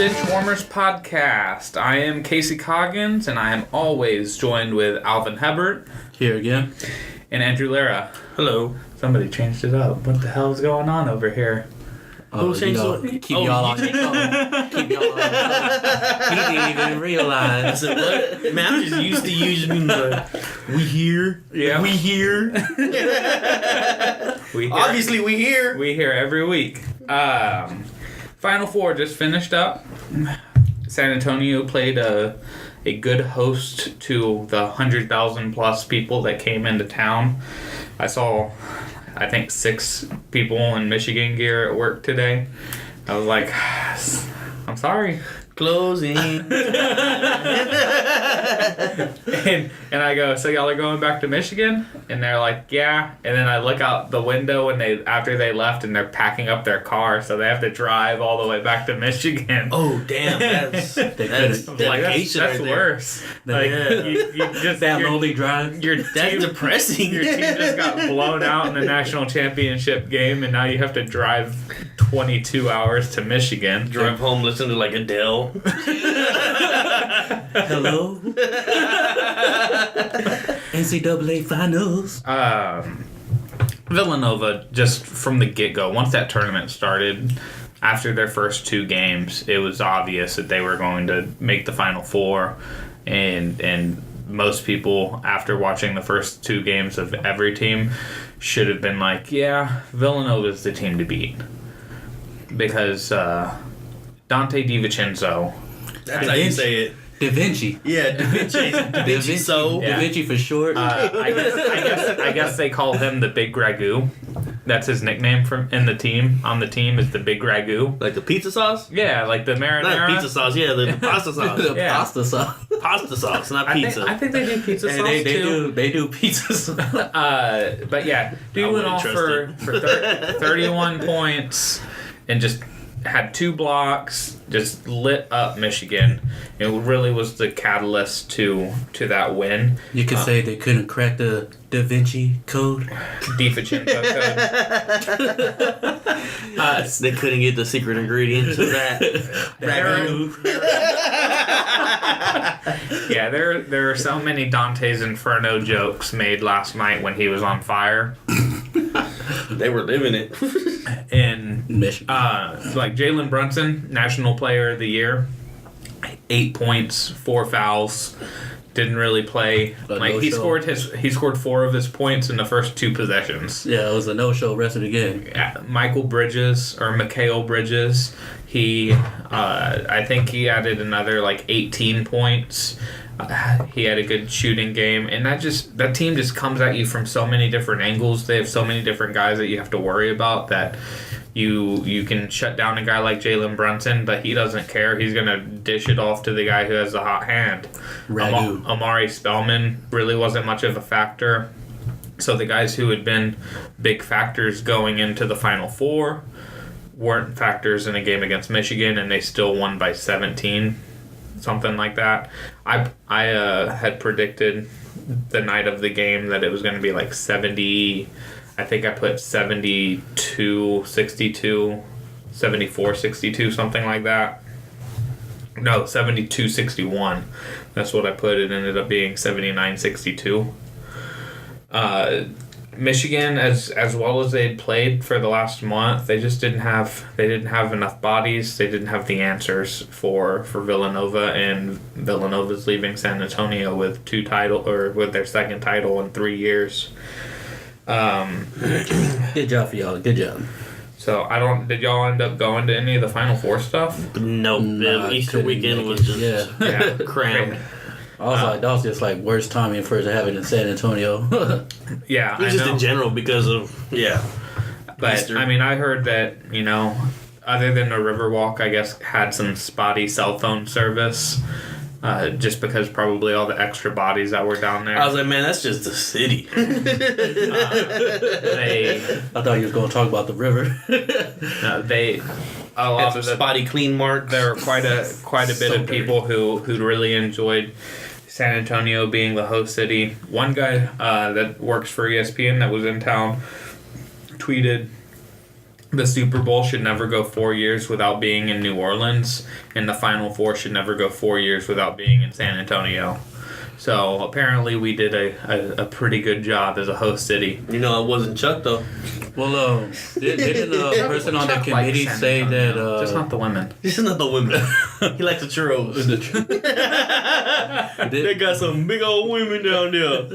Benchwarmers Podcast. I am Casey Coggins, and I am always joined with Alvin Hebert. Here again. And Andrew Lara. Hello. Somebody changed it up. What the hell is going on over here? Who changed it? Keep y'all on your toes. Keep y'all on your toes. He didn't even realize. I said, what? Man, I'm just used to using the we here. Yeah. We here. We here. Obviously, we here. We here every week. Final Four just finished up. San Antonio played a good host to the 100,000 plus people that came into town. I saw, I think, 6 people in Michigan gear at work today. I was like, I'm sorry. Closing. and I go, so y'all are going back to Michigan? And they're like, yeah. And then I look out the window and after they left, and they're packing up their car, so they have to drive all the way back to Michigan. Oh damn, that's dedication. That's worse. Like, you just that lonely drive. That's depressing. Your team just got blown out in the national championship game, and now you have to drive 22 hours to Michigan. Drive home, listen to like Adele. Hello. NCAA finals. Villanova, just from the get-go, once that tournament started, after their first 2 games, it was obvious that they were going to make the Final Four, and most people, after watching the first 2 games of every team, should have been like, yeah, Villanova's the team to beat. Because Dante DiVincenzo. That's how you say it. Da Vinci. Yeah, Da Vinci. Da Vinci. So Da Vinci for short. I guess they call him the Big Ragu. That's his nickname on the team is the Big Ragu. Like the pizza sauce? Yeah, like the marinara. Not pizza sauce. Yeah, the pasta sauce. Pasta sauce. Pasta sauce, not pizza. I think they do pizza sauce too. They do pizza sauce. But yeah, dude went off for 31 points and just had 2 blocks, just lit up Michigan. It really was the catalyst to that win. You could say they couldn't crack the Da Vinci code. DiVincenzo code. They couldn't get the secret ingredient to that. Yeah, there are so many Dante's Inferno jokes made last night when he was on fire. They were living it. And like Jalen Brunson, National Player of the Year, 8 points, 4 fouls, didn't really play. He scored 4 of his points in the first 2 possessions. Yeah, it was a no-show rest of the game. Mikal Bridges, he I think he added another 18 points. He had a good shooting game, and that team just comes at you from so many different angles. They have so many different guys that you have to worry about that you can shut down a guy like Jalen Brunson, but he doesn't care. He's going to dish it off to the guy who has the hot hand. Amari Spellman really wasn't much of a factor. So the guys who had been big factors going into the Final Four weren't factors in a game against Michigan, and they still won by 17. Something like that. I had predicted the night of the game that it was going to be 70. I think I put 72-62, 74-62, something like that. No, 72-61. That's what I put. It ended up being 79-62. Michigan, as well as they'd played for the last month, they just didn't have enough bodies. They didn't have the answers for Villanova, and Villanova's leaving San Antonio with with their second title in 3 years. Good job for y'all. Good job. So did y'all end up going to any of the Final Four stuff? Nope. The Easter weekend was just crammed. That was just worst timing for it to have it in San Antonio. Yeah, it was just in general because of But Easter. I mean, I heard that other than the Riverwalk, I guess had some spotty cell phone service. Just because probably all the extra bodies that were down there. I was like, man, that's just the city. I thought you was going to talk about the river. A lot of spotty clean marks. There were quite a bit of people who really enjoyed San Antonio being the host city. One guy that works for ESPN that was in town tweeted, the Super Bowl should never go 4 years without being in New Orleans, and the Final Four should never go 4 years without being in San Antonio. So apparently we did a pretty good job as a host city. You know, it wasn't Chuck, though. Well, didn't the person on the committee say that... just not the women. Just not the women. He likes the churros. They got some big old women down there.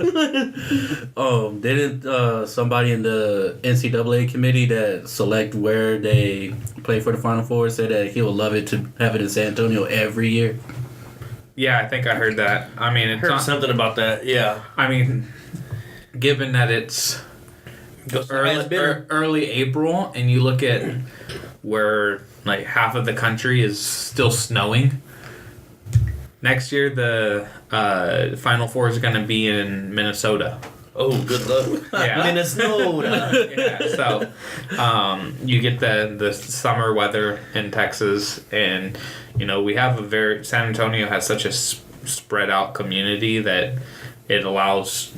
Didn't somebody in the NCAA committee that select where they play for the Final Four say that he would love it to have it in San Antonio every year? Yeah, I think I heard that. I mean, it's Heard not, something about that, yeah. I mean, given that it's early April, and you look at where like half of the country is still snowing. Next year, the Final Four is going to be in Minnesota. Oh, good luck. Yeah. Minnesota. Yeah, so you get the summer weather in Texas, and we have San Antonio has such a spread out community that it allows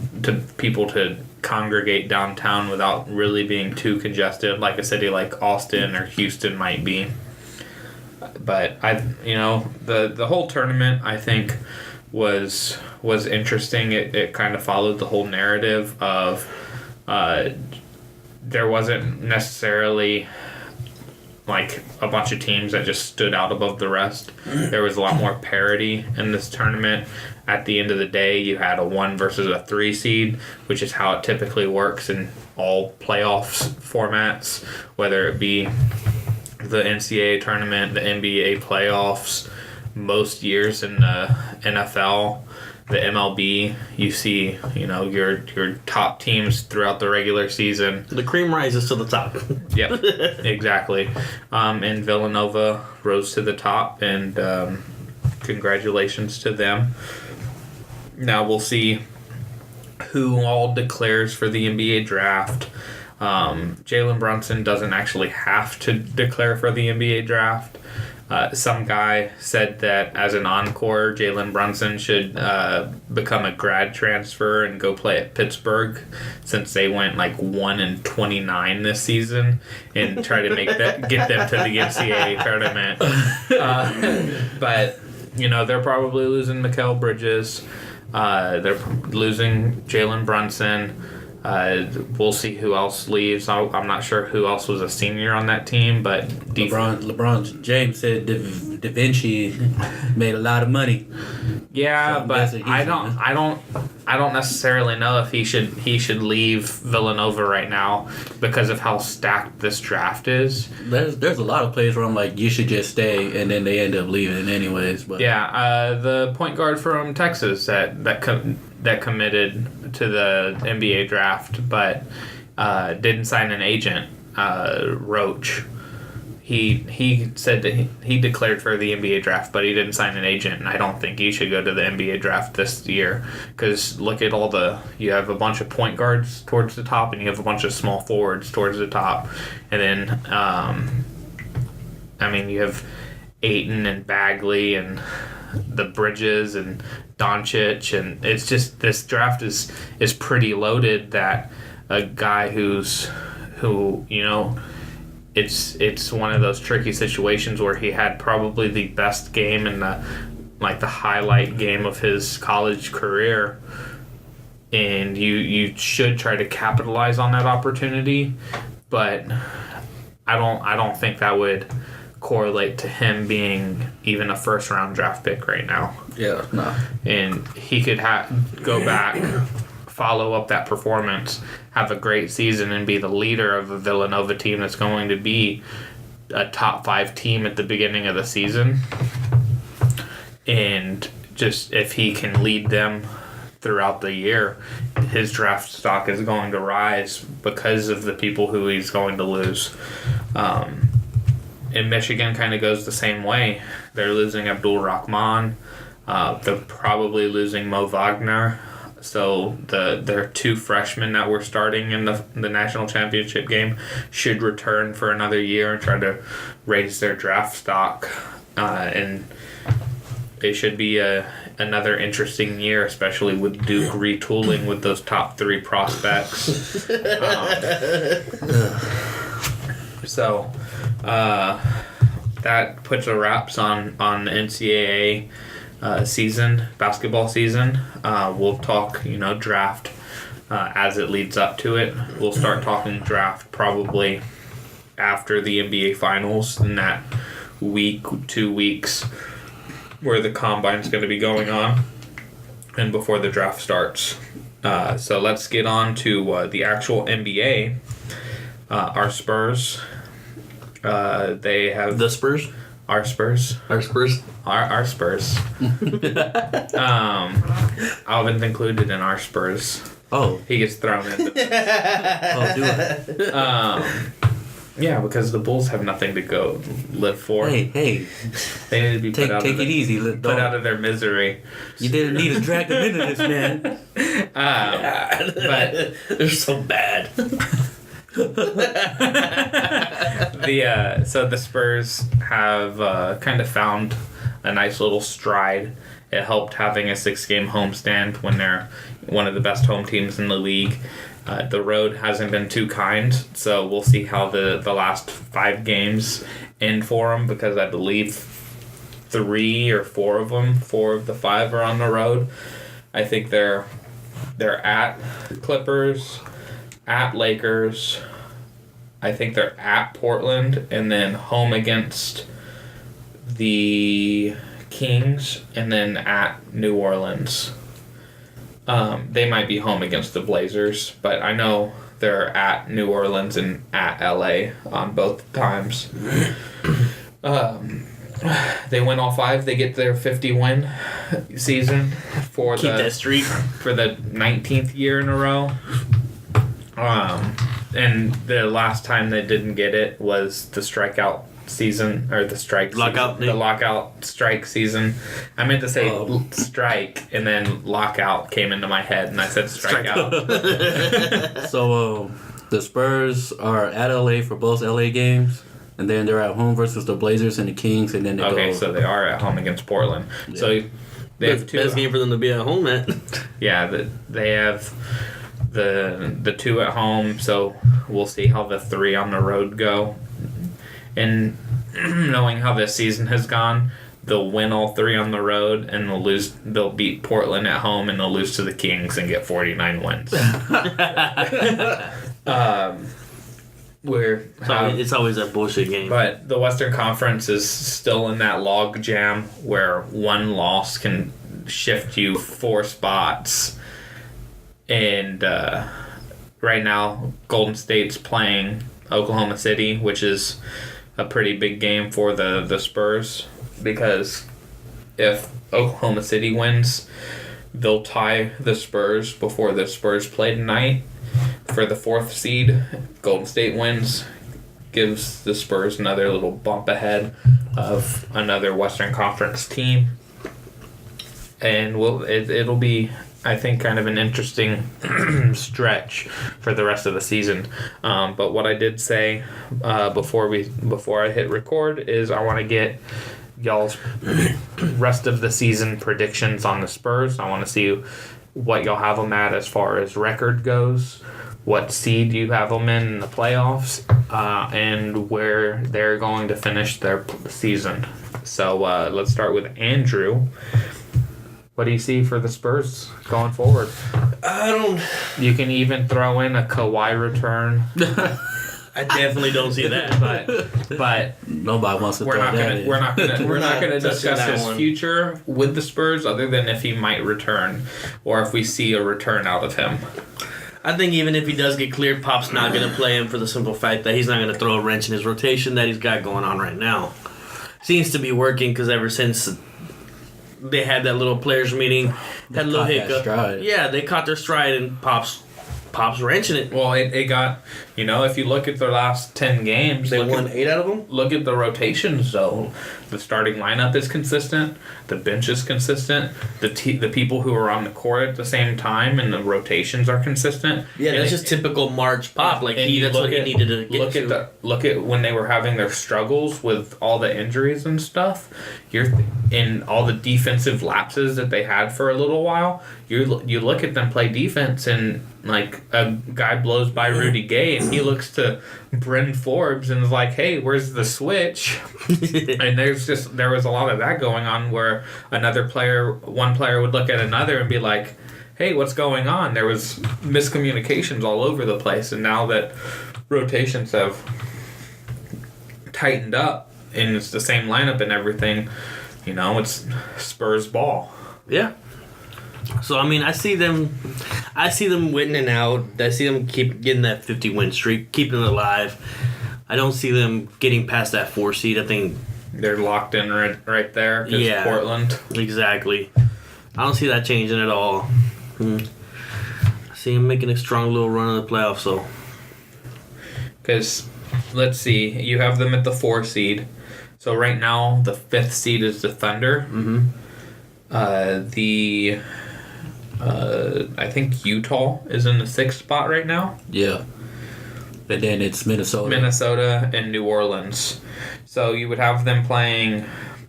people to congregate downtown without really being too congested, like a city like Austin or Houston might be. But the whole tournament, I think, was interesting. It kind of followed the whole narrative of there wasn't necessarily like a bunch of teams that just stood out above the rest. There was a lot more parity in this tournament. At the end of the day, you had a 1 versus a 3 seed, which is how it typically works in all playoffs formats, whether it be the NCAA tournament, the NBA playoffs, most years in the NFL, the MLB, you see, your top teams throughout the regular season. The cream rises to the top. Yep, exactly. And Villanova rose to the top, and congratulations to them. Now we'll see who all declares for the NBA draft. Jalen Brunson doesn't actually have to declare for the NBA draft. Some guy said that as an encore, Jalen Brunson should become a grad transfer and go play at Pittsburgh, since they went like 1-29 this season, and try to get them to the NCAA tournament. But they're probably losing Mikal Bridges. They're losing Jalen Brunson. We'll see who else leaves. I'm not sure who else was a senior on that team, but LeBron James said Da Vinci made a lot of money. Yeah, so but I don't necessarily know if he should leave Villanova right now because of how stacked this draft is. There's a lot of players where I'm like, you should just stay, and then they end up leaving anyways. But yeah, the point guard from Texas that committed to the NBA draft, but didn't sign an agent. Roach. He said that he declared for the NBA draft, but he didn't sign an agent, and I don't think he should go to the NBA draft this year, because look at you have a bunch of point guards towards the top, and you have a bunch of small forwards towards the top, and then you have Ayton and Bagley and the Bridges and Doncic, and it's just, this draft is pretty loaded, that a guy who it's one of those tricky situations where he had probably the best game in the highlight game of his college career, and you should try to capitalize on that opportunity, but I don't think that would correlate to him being even a first round draft pick right now. Yeah, no. And he could go back, follow up that performance, have a great season, and be the leader of a Villanova team that's going to be a top 5 team at the beginning of the season. And just if he can lead them throughout the year, his draft stock is going to rise because of the people who he's going to lose. And Michigan kind of goes the same way. They're losing Abdul Rahman. They're probably losing Mo Wagner. So their 2 freshmen that were starting in the national championship game should return for another year and try to raise their draft stock. And it should be a another interesting year, especially with Duke retooling with those top 3 prospects. So that puts a wraps on the NCAA basketball season. We'll talk, draft as it leads up to it. We'll start talking draft probably after the NBA Finals in that week, 2 weeks where the combine's going to be going on and before the draft starts. So let's get on to the actual NBA. Our Spurs. They have the Spurs. Our Spurs. Our Spurs. Our Spurs. Alvin's included in our Spurs. Oh, He gets thrown in. do I? Yeah, because the Bulls have nothing to go live for. Hey, They need to be take put it easy. put out of their misery. You didn't need to drag them into this, man. But They're so bad. So the Spurs have kind of found a nice little stride. It helped having a 6-game homestand when they're one of the best home teams in the league. The road hasn't been too kind, so we'll see how the last 5 games end for them, because I believe 3 or 4 of the 5 are on the road. I think they're at Clippers, at Lakers, I think they're at Portland, and then home against the Kings, and then at New Orleans. They might be home against the Blazers, but I know they're at New Orleans and at LA on both times. They win all 5. They get their 50-win season for Keep that streak for the 19th year in a row. And the last time they didn't get it was the strikeout season, or the lockout strike season. I meant to say strike, and then lockout came into my head, and I said strikeout. So the Spurs are at LA for both LA games, and then they're at home versus the Blazers and the Kings, and then they go. So they are at home against Portland. Yeah. So they have 2. Best game for them to be at home at. Yeah, they have the 2 at home, so we'll see how the 3 on the road go. And knowing how this season has gone, they'll win all 3 on the road, and they'll beat Portland at home, and they'll lose to the Kings and get 49 wins. It's always that bullshit game. But the Western Conference is still in that log jam where one loss can shift you 4 spots. And right now, Golden State's playing Oklahoma City, which is a pretty big game for the Spurs, because if Oklahoma City wins, they'll tie the Spurs before the Spurs play tonight for the 4th seed. Golden State wins, gives the Spurs another little bump ahead of another Western Conference team. And it'll be, I think, kind of an interesting stretch for the rest of the season. But what I did say before I hit record is I want to get y'all's rest of the season predictions on the Spurs. I want to see what y'all have them at as far as record goes, what seed you have them in the playoffs, and where they're going to finish their season. So let's start with Andrew. What do you see for the Spurs going forward? You can even throw in a Kawhi return. I definitely don't see that. But nobody wants to. We're not gonna discuss his future with the Spurs, other than if he might return, or if we see a return out of him. I think even if he does get cleared, Pop's not going to play him for the simple fact that he's not going to throw a wrench in his rotation that he's got going on right now. Seems to be working, because ever since they had that little players meeting, had a little hiccup. Yeah, they caught their stride, and Pop's Pop's wrenching it. Well, it got, if you look at their last 10 games, They won 8 out of them? Look at the rotations, though. The starting lineup is consistent. The bench is consistent. The people who are on the court at the same time and the rotations are consistent. Yeah, and that's just typical March Pop. Like, that's what he needed to get to. Look at when they were having their struggles with all the injuries and stuff. You're in all the defensive lapses that they had for a little while. You look at them play defense, and like a guy blows by Rudy Gay, and he looks to Bryn Forbes and is like, "Hey, where's the switch?" And there was a lot of that going on where one player would look at another and be like, "Hey, what's going on?" There was miscommunications all over the place, and now that rotations have tightened up and it's the same lineup and everything, it's Spurs ball. Yeah. So, I mean, I see them winning out. I see them keep getting that 50-win streak, keeping it alive. I don't see them getting past that 4 seed. I think they're locked in right there. Yeah. Portland. Exactly. I don't see that changing at all. I see them making a strong little run in the playoffs, so. Because, let's see, you have them at the 4 seed. So right now, the 5th seed is the Thunder. Mm-hmm. I think Utah is in the 6th spot right now. Yeah. And then it's Minnesota. Minnesota and New Orleans. So you would have them playing,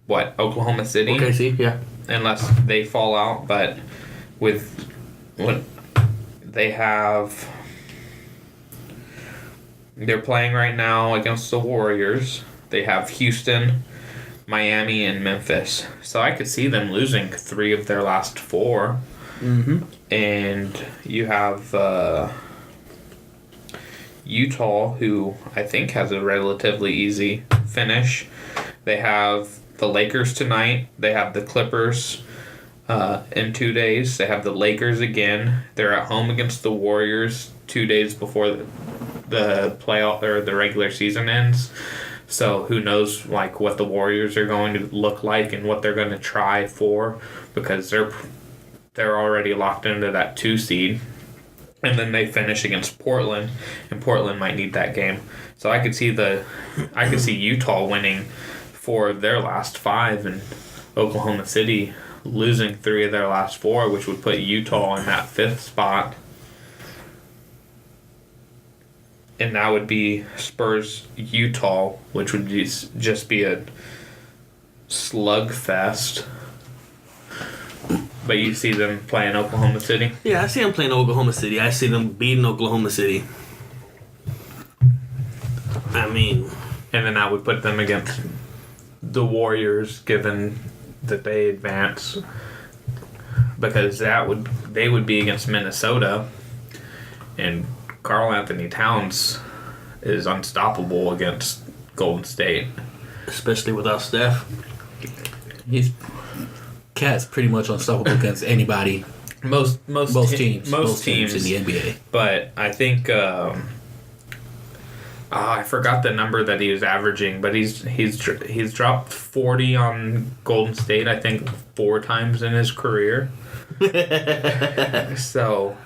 Oklahoma City? Okay, see, yeah. Unless they fall out, but with what they have, they're playing right now against the Warriors. They have Houston, Miami, and Memphis. So I could see them losing 3 of their last 4. Mm-hmm. And you have Utah, who I think has a relatively easy finish. They have the Lakers tonight. They have the Clippers in 2 days. They have the Lakers again. They're at home against the Warriors 2 days before the playoff or the regular season ends. So who knows what the Warriors are going to look like and what they're going to try for, because they're already locked into that 2 seed. And then they finish against Portland, and Portland might need that game. So I could see Utah winning 4 of their last 5 and Oklahoma City losing 3 of their last 4, which would put Utah in that 5th spot. And that would be Spurs Utah, which would just be a slugfest. But you see them playing Oklahoma City? Yeah, I see them playing Oklahoma City. I see them beating Oklahoma City. I mean... And then that would put them against the Warriors, given that they advance. Because they would be against Minnesota. And Karl Anthony Towns is unstoppable against Golden State. Especially without Steph. Cat's pretty much unstoppable against anybody. Most teams in the NBA. But I think I forgot the number that he was averaging, but he's dropped 40 on Golden State, I think 4 times in his career. So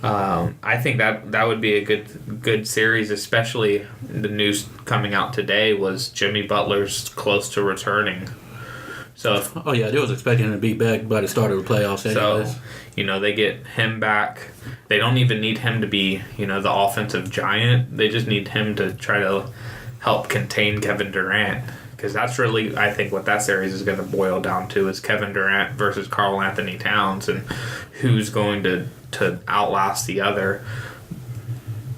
I think that would be a good series, especially the news coming out today was Jimmy Butler's close to returning. So they was expecting him to be back by the start of the playoffs anyways. So, they get him back. They don't even need him to be, the offensive giant. They just need him to try to help contain Kevin Durant. Because that's really, I think, what that series is going to boil down to is Kevin Durant versus Karl Anthony Towns and who's going to outlast the other.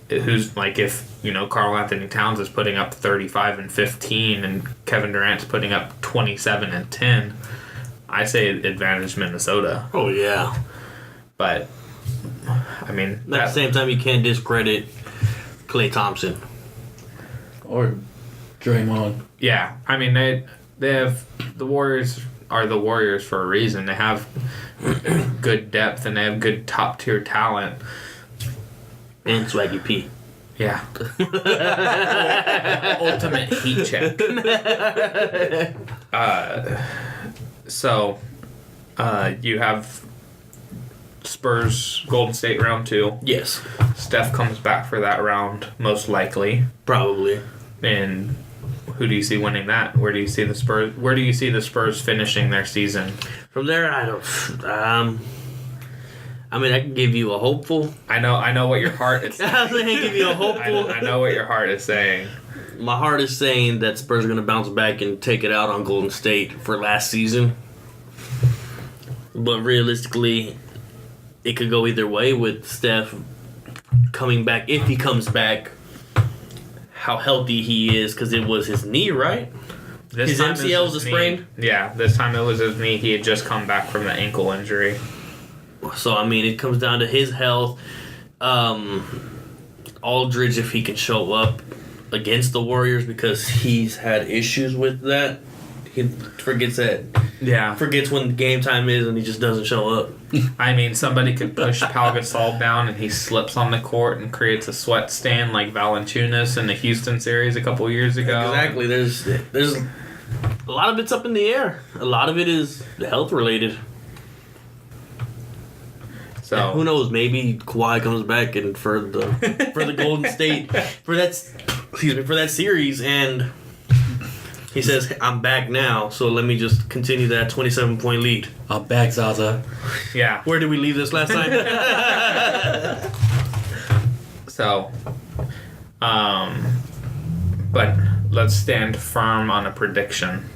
Who's, if, Karl Anthony Towns is putting up 35 and 15 and Kevin Durant's putting up 27 and 10, I say advantage Minnesota. Oh, yeah. But, I mean... At the same time, you can't discredit Klay Thompson. Or Draymond. Yeah. I mean, they have... The Warriors are the Warriors for a reason. They have good depth and they have good top-tier talent. And Swaggy P. Yeah. Ultimate heat check. So, you have Spurs Golden State round 2. Yes, Steph comes back for that round, most likely. probably. And who do you see winning that? Where do you see the Spurs? Where do you see the Spurs finishing their season? From there, I don't. I mean, I can give you a hopeful. I know what your heart is. I can give you a hopeful. I know what your heart is saying. My heart is saying that Spurs are going to bounce back and take it out on Golden State for last season. But realistically, it could go either way with Steph coming back, if he comes back, how healthy he is, because it was his knee, right? His MCL was a sprain? Yeah, this time it was his knee. He had just come back from the ankle injury. So, I mean, it comes down to his health. Aldridge, if he can show up against the Warriors, because he's had issues with that. He forgets that. Yeah. Forgets when game time is and he just doesn't show up. I mean, somebody could push Pau Gasol down and he slips on the court and creates a sweat stand like Valanciunas in the Houston series a couple years ago. Exactly. There's a lot of it's up in the air. A lot of it is health related. So who knows? Maybe Kawhi comes back and for the Golden State for that series, and he says, "I'm back now, so let me just continue that 27-point lead." I'm back, Zaza. Yeah. Where did we leave this last time? So, but let's stand firm on a prediction.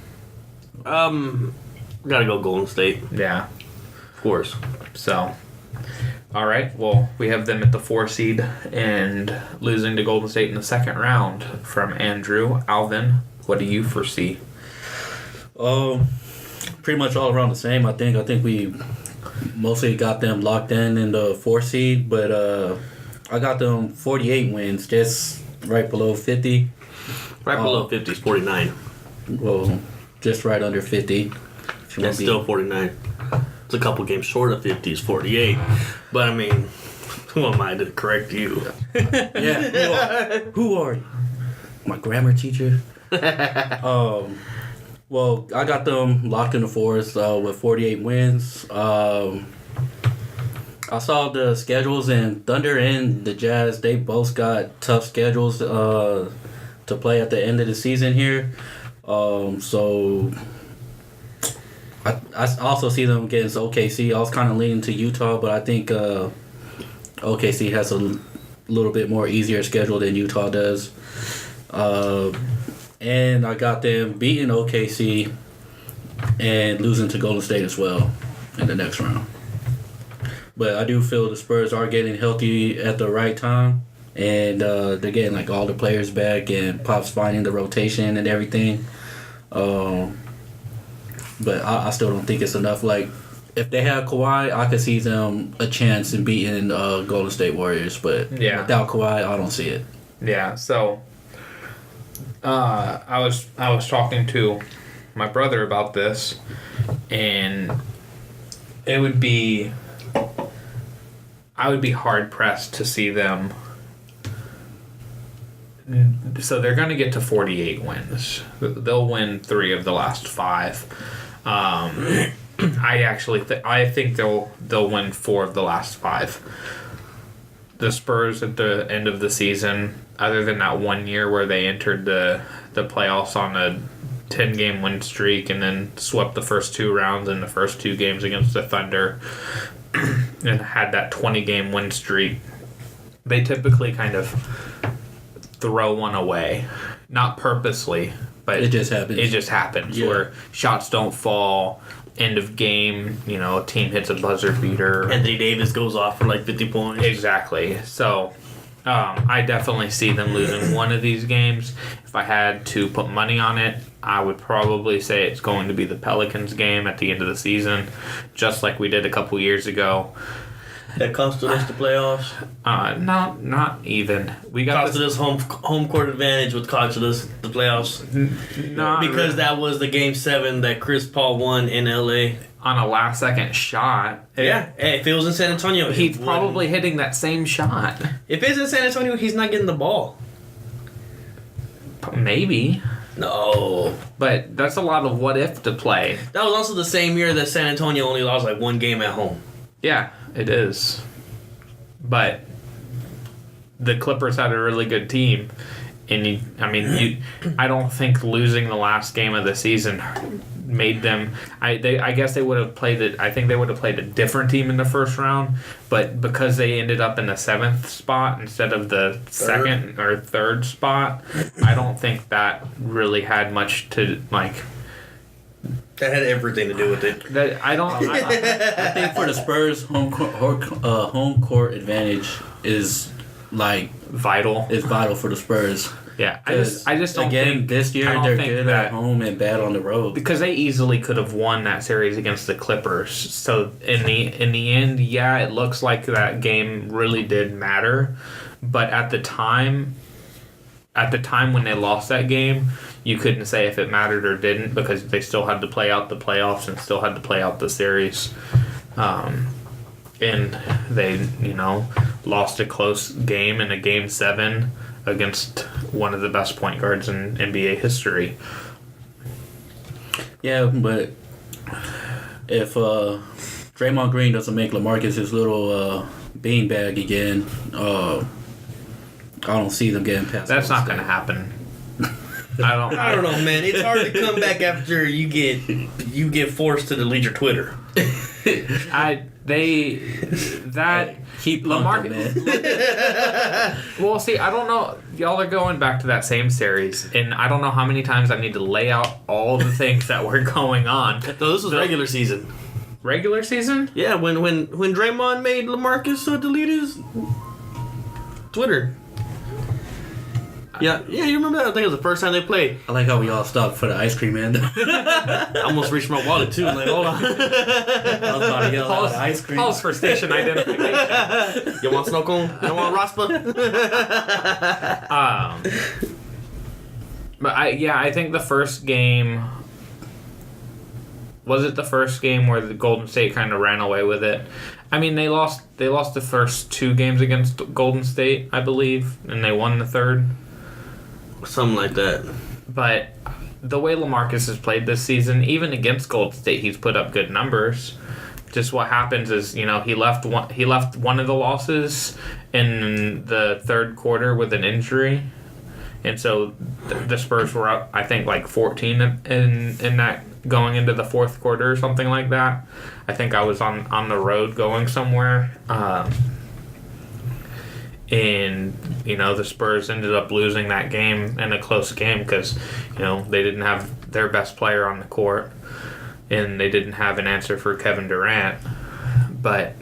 Gotta go Golden State, Yeah. of course. So, all right. Well, we have them at the 4 seed and losing to Golden State in the second round from Andrew. Alvin, what do you foresee? Pretty much all around the same. I think we mostly got them locked in the 4 seed, but I got them 48 wins, just right below 50. Right below 50 is 49. Well, just right under 50. That's still 49. It's a couple games short of 50 is 48. But I mean, who am I to correct you? Yeah. Who are you? My grammar teacher. Well, I got them locked in the 4s with 48 wins. I saw the schedules, and Thunder and the Jazz, they both got tough schedules to play at the end of the season here. So I also see them against OKC. I was kind of leaning to Utah, but I think OKC has a little bit more easier schedule than Utah does. And I got them beating OKC and losing to Golden State as well in the next round. But I do feel the Spurs are getting healthy at the right time. And they're getting like all the players back, and Pop's finding the rotation and everything. But I still don't think it's enough. Like, if they have Kawhi, I could see them a chance in beating Golden State Warriors. But without Kawhi, I don't see it. Yeah. So I was talking to my brother about this, and I would be hard pressed to see them. So they're going to get to 48 wins. They'll win 3 of the last 5. I think they'll win 4 of the last 5. The Spurs at the end of the season, other than that one year where they entered the playoffs on a 10-game win streak and then swept the first 2 rounds in the first 2 games against the Thunder and had that 20-game win streak, they typically kind of throw one away. Not purposely, but it just happens. It just happens where shots don't fall. End of game, a team hits a buzzer beater. Anthony Davis goes off for like 50 points. Exactly. So I definitely see them losing one of these games. If I had to put money on it, I would probably say it's going to be the Pelicans game at the end of the season, just like we did a couple years ago. That costed us the playoffs? Not even. We got costed us home court advantage, which costed us the playoffs. Because that was the game 7 that Chris Paul won in LA. On a last second shot. Yeah. Hey, if it was in San Antonio, he's probably hitting that same shot. If it's in San Antonio, he's not getting the ball. Maybe. No. But that's a lot of what if to play. That was also the same year that San Antonio only lost like 1 game at home. Yeah. it is. But the Clippers had a really good team. And I don't think losing the last game of the season made them. I guess they would have played it. I think they would have played a different team in the first round, but because they ended up in the 7th spot instead of the second or third spot, I don't think that really had much to like. That had everything to do with it. I think for the Spurs, home court advantage is like vital. It's vital for the Spurs. Yeah, I just don't think this year they're good at home and bad on the road because they easily could have won that series against the Clippers. So in the end, yeah, it looks like that game really did matter, but at the time when they lost that game, you couldn't say if it mattered or didn't because they still had to play out the playoffs and still had to play out the series. And they, lost a close game in a Game 7 against one of the best point guards in NBA history. Yeah, but if Draymond Green doesn't make LaMarcus his little beanbag again, I don't see them getting past. That's not going to happen. I don't know, man. It's hard to come back after you get forced to delete your Twitter. Keep LaMarcus, man. Well, see, I don't know. Y'all are going back to that same series, and I don't know how many times I need to lay out all the things that were going on. So this was regular season. Regular season? Yeah, when Draymond made LaMarcus delete his Twitter. Yeah, you remember that? I think it was the first time they played. I like how we all stopped for the ice cream man. I almost reached my wallet too. I'm like, hold on. I was about to get out ice cream. Pause for station identification. You want snow cone? You want raspa? But I think the first game. Was it the first game where the Golden State kind of ran away with it? I mean, they lost the first 2 games against Golden State, I believe, and they won the third. Something like that. But the way LaMarcus has played this season, even against Golden State, he's put up good numbers. Just what happens is, he left one of the losses in the third quarter with an injury. And so the Spurs were up, I think, like 14 in that going into the fourth quarter or something like that. I think I was on the road going somewhere. And, the Spurs ended up losing that game in a close game because, they didn't have their best player on the court and they didn't have an answer for Kevin Durant. But,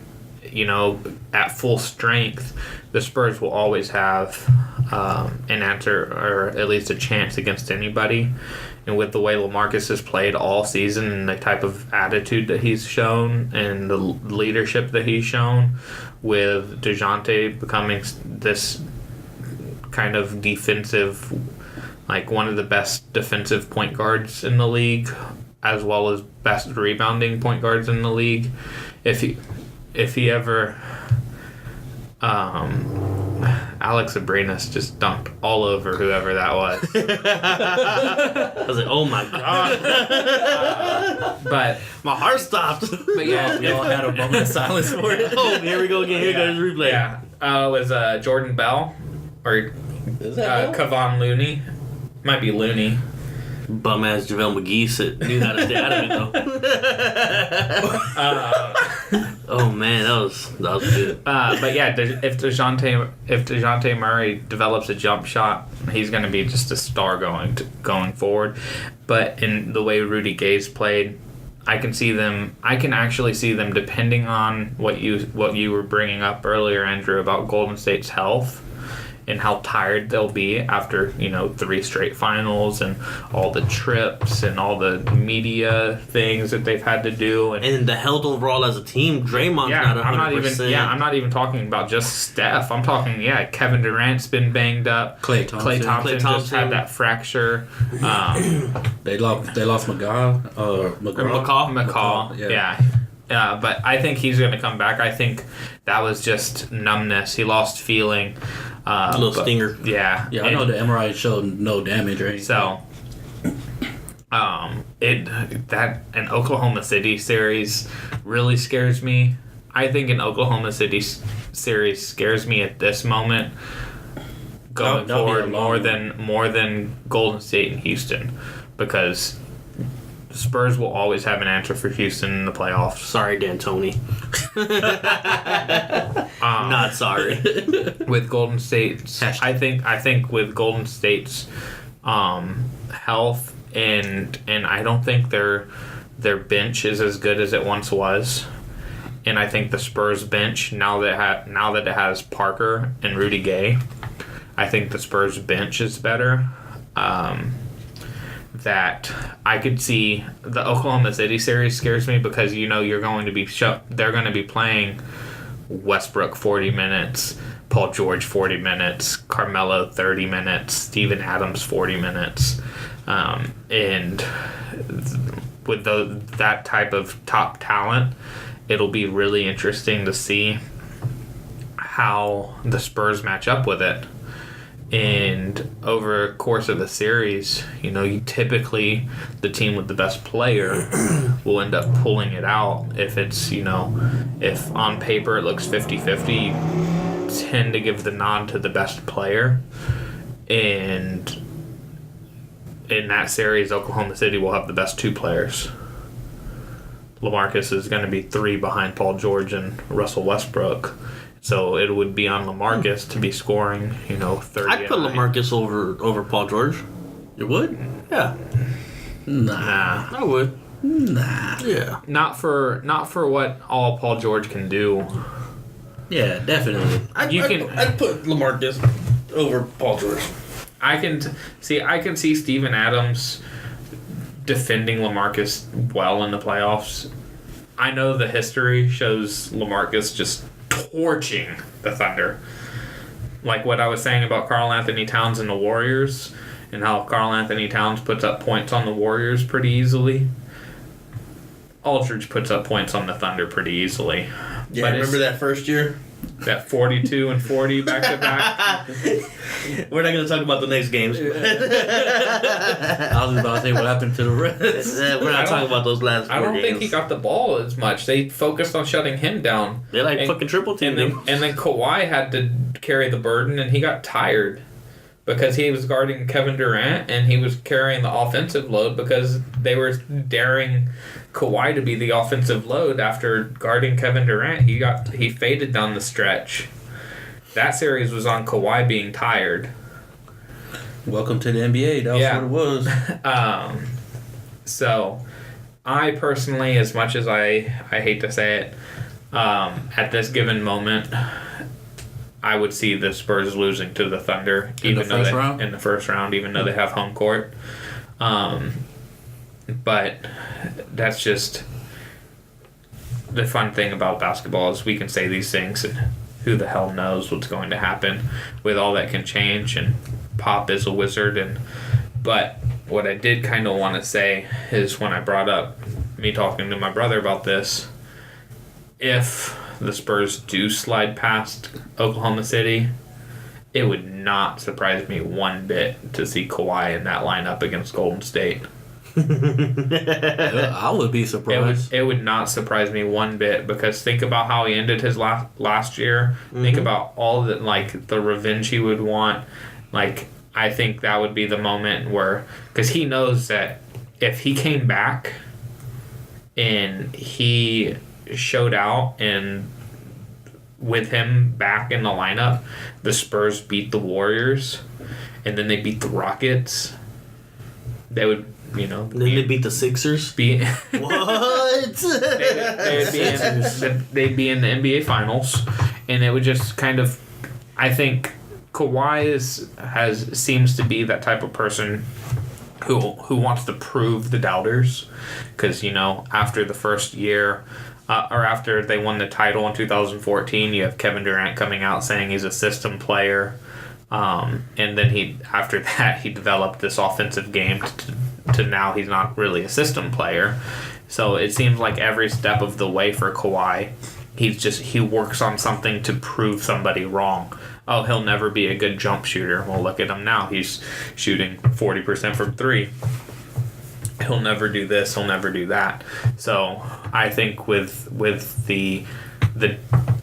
at full strength, the Spurs will always have an answer or at least a chance against anybody. And with the way LaMarcus has played all season and the type of attitude that he's shown and the leadership that he's shown, with DeJounte becoming this kind of defensive, like one of the best defensive point guards in the league, as well as best rebounding point guards in the league. If he ever... Alex Abrinas just dunked all over whoever that was. I was like, oh my god. But my heart stopped. But yeah, we all had a moment of silence for it. Oh, here we go again. Here goes replay. Yeah. It was Jordan Bell or Kevon Looney. Might be Looney. Bum ass JaVale McGee knew how to stay out of it though. Oh man, that was good. But yeah, if DeJounte Murray develops a jump shot, he's going to be just a star going forward. But in the way Rudy Gay's played, I can actually see them, depending on what you were bringing up earlier, Andrew, about Golden State's health and how tired they'll be after 3 straight finals and all the trips and all the media things that they've had to do and the health overall as a team. Draymond's not 100%. I'm not even talking about just Steph. I'm talking Kevin Durant's been banged up. Klay Thompson just had that fracture. They lost McCall. Yeah. But I think he's going to come back. I think that was just numbness. He lost feeling. A little stinger. Yeah. Yeah, I know the MRI showed no damage or anything. So, that an Oklahoma City series really scares me. I think an Oklahoma City series scares me at this moment. Going forward, more than Golden State and Houston, because the Spurs will always have an answer for Houston in the playoffs. Sorry, D'Antoni. Not sorry. With Golden State's, I think with Golden State's health and I don't think their bench is as good as it once was. And I think the Spurs bench now that it has Parker and Rudy Gay, I think the Spurs bench is better. That I could see the Oklahoma City series scares me because you're going to be they're going to be playing Westbrook 40 minutes, Paul George 40 minutes, Carmelo 30 minutes, Steven Adams 40 minutes, and with that type of top talent, it'll be really interesting to see how the Spurs match up with it. And over the course of the series, you typically, the team with the best player will end up pulling it out. If it's, if on paper it looks 50-50, you tend to give the nod to the best player. And in that series, Oklahoma City will have the best two players. LaMarcus is going to be 3 behind Paul George and Russell Westbrook. So it would be on LaMarcus to be scoring, 30. I'd put LaMarcus over Paul George. You would? Yeah. Nah. I would. Nah. Yeah. Not for what all Paul George can do. Yeah, definitely. I'd put LaMarcus over Paul George. I can see Steven Adams defending LaMarcus well in the playoffs. I know the history shows LaMarcus just torching the Thunder. Like what I was saying about Karl Anthony Towns and the Warriors, and how Karl Anthony Towns puts up points on the Warriors pretty easily. Aldridge puts up points on the Thunder pretty easily. Yeah, but remember that first year? That 42 and 40 back to back. We're not going to talk about the next games. I was about to say what happened to the rest. We're not talking about those last 4 games. I don't think he got the ball as much. They focused on shutting him down. They fucking triple teamed him. And then Kawhi had to carry the burden, and he got tired because he was guarding Kevin Durant, and he was carrying the offensive load because they were daring Kawhi to be the offensive load after guarding Kevin Durant. He faded down the stretch. That series was on Kawhi being tired. Welcome to the NBA. That was what it was. So, I personally, as much as I hate to say it, at this given moment, I would see the Spurs losing to the Thunder in the first round, even though they have home court. But that's just the fun thing about basketball is we can say these things and who the hell knows what's going to happen with all that can change, and Pop is a wizard. But what I did kind of want to say is when I brought up me talking to my brother about this, if the Spurs do slide past Oklahoma City, it would not surprise me one bit to see Kawhi in that lineup against Golden State. I would be surprised. It would not surprise me one bit, because think about how he ended his last year. Mm-hmm. Think about all the revenge he would want. I think that would be the moment where, because he knows that if he came back and he showed out, and with him back in the lineup, the Spurs beat the Warriors, and then they beat the Rockets, they would. Then they beat the Sixers. What? They'd be in the NBA Finals, and it would just kind of. I think Kawhi seems to be that type of person who wants to prove the doubters, because after the first year. Or after they won the title in 2014, you have Kevin Durant coming out saying he's a system player, and then after that he developed this offensive game to now he's not really a system player. So it seems like every step of the way for Kawhi, he works on something to prove somebody wrong. Oh, he'll never be a good jump shooter. Well, look at him now. He's shooting 40% from 3. He'll never do this. He'll never do that. So I think with the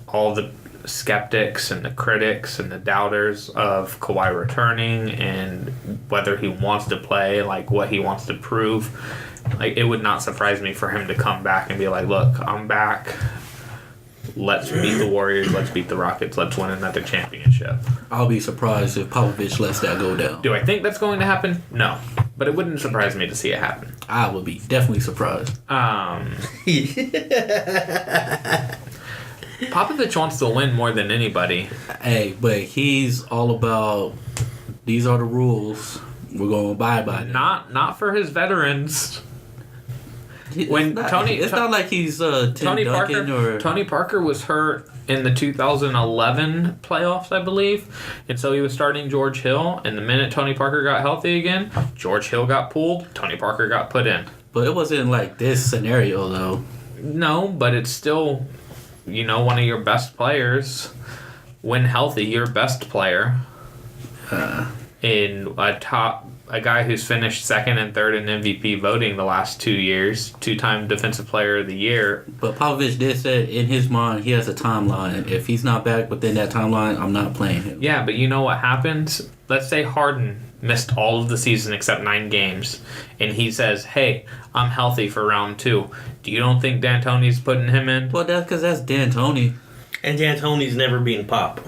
all the skeptics and the critics and the doubters of Kawhi returning and whether he wants to play, like what he wants to prove. Like, it would not surprise me for him to come back and be like, look, I'm back. Let's beat the Warriors. Let's beat the Rockets. Let's win another championship. I'll be surprised if Popovich lets that go down. Do I think that's going to happen? No. But it wouldn't surprise me to see it happen. I would be definitely surprised. Popovich wants to win more than anybody. Hey, but he's all about, these are the rules. We're going to abide by them. Not for his veterans. When It's not like he's Tim Tony Duncan Parker. or... Tony Parker was hurt in the 2011 playoffs, I believe, and so he was starting George Hill. And the minute Tony Parker got healthy again, George Hill got pulled. Tony Parker got put in. But it wasn't like this scenario, though. No, but it's still, one of your best players. When healthy, your best player. In a guy who's finished second and third in MVP voting the last 2 years, 2-time Defensive Player of the Year. But Popovich did say in his mind he has a timeline. If he's not back within that timeline, I'm not playing him. Yeah, but you know what happens? Let's say Harden missed all of the season except 9 games, and he says, hey, I'm healthy for round 2. Do you don't think D'Antoni's putting him in? Well, that's because that's D'Antoni. And D'Antoni's never beaten Pop.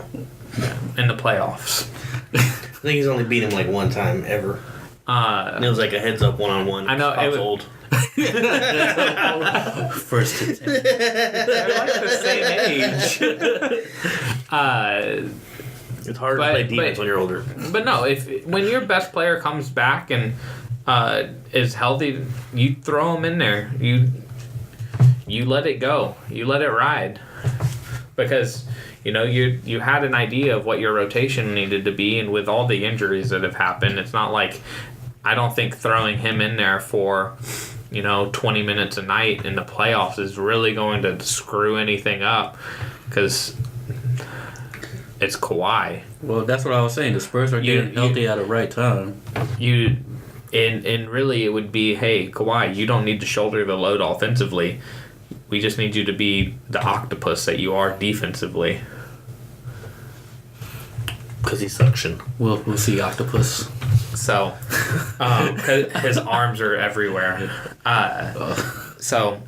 In the playoffs. I think he's only beat him like one time ever. And it was like a heads-up one-on-one. I know. Pop's It was old. First to 10. They're like the same age. It's hard to play defense when you're older. But no, when your best player comes back and is healthy, you throw him in there. You let it go. You let it ride. Because you had an idea of what your rotation needed to be, and with all the injuries that have happened, it's not like, I don't think throwing him in there for 20 minutes a night in the playoffs is really going to screw anything up, because it's Kawhi. Well, that's what I was saying. The Spurs are getting healthy at the right time. And really it would be, hey, Kawhi, you don't need to shoulder the load offensively. We just need you to be the octopus that you are defensively. Because he's suction. We'll see octopus. So, his arms are everywhere. So,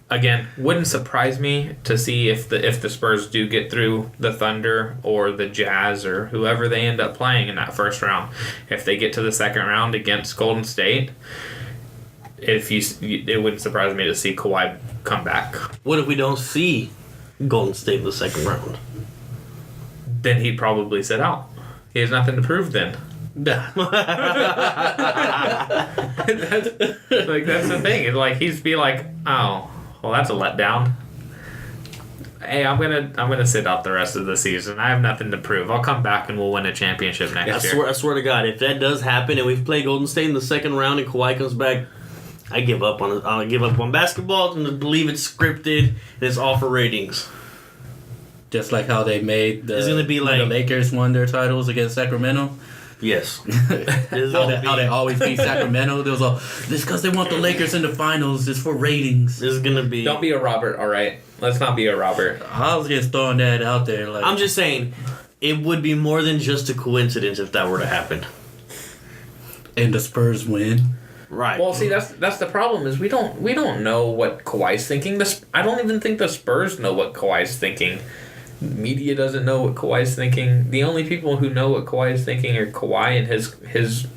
again, wouldn't surprise me to see if the Spurs do get through the Thunder or the Jazz or whoever they end up playing in that first round. If they get to the second round against Golden State, it wouldn't surprise me to see Kawhi come back. What if we don't see Golden State in the second round? Then he'd probably sit out. He has nothing to prove then. that's the thing. It's like he'd be like, oh, well, that's a letdown. Hey, I'm gonna sit out the rest of the season. I have nothing to prove. I'll come back and we'll win a championship next year. I swear to God, if that does happen and we play Golden State in the second round and Kawhi comes back, I give up on it. I'll give up on basketball and believe it's scripted and it's all for ratings. Just like how they made it's gonna be like the Lakers won their titles against Sacramento. Yes. How they always beat Sacramento. There was this because they want the Lakers in the finals. It's for ratings. This is gonna be. Don't be a Robert, all right? Let's not be a Robert. I was just throwing that out there. Like, I'm just saying, it would be more than just a coincidence if that were to happen. And the Spurs win. Right. Well, see, that's the problem is we don't know what Kawhi's thinking. I don't even think the Spurs know what Kawhi's thinking. Media doesn't know what Kawhi's thinking. The only people who know what Kawhi's thinking are Kawhi and his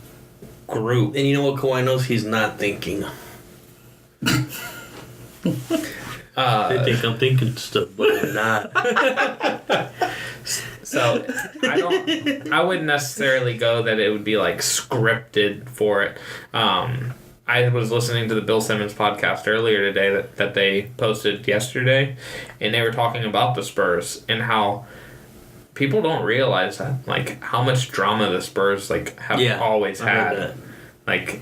group. And you know what Kawhi knows he's not thinking. They think I'm thinking stuff, but I'm not. So I wouldn't necessarily go that it would be like scripted for it. I was listening to the Bill Simmons podcast earlier today that they posted yesterday, and they were talking about the Spurs and how people don't realize that, like, how much drama the Spurs have always had. Like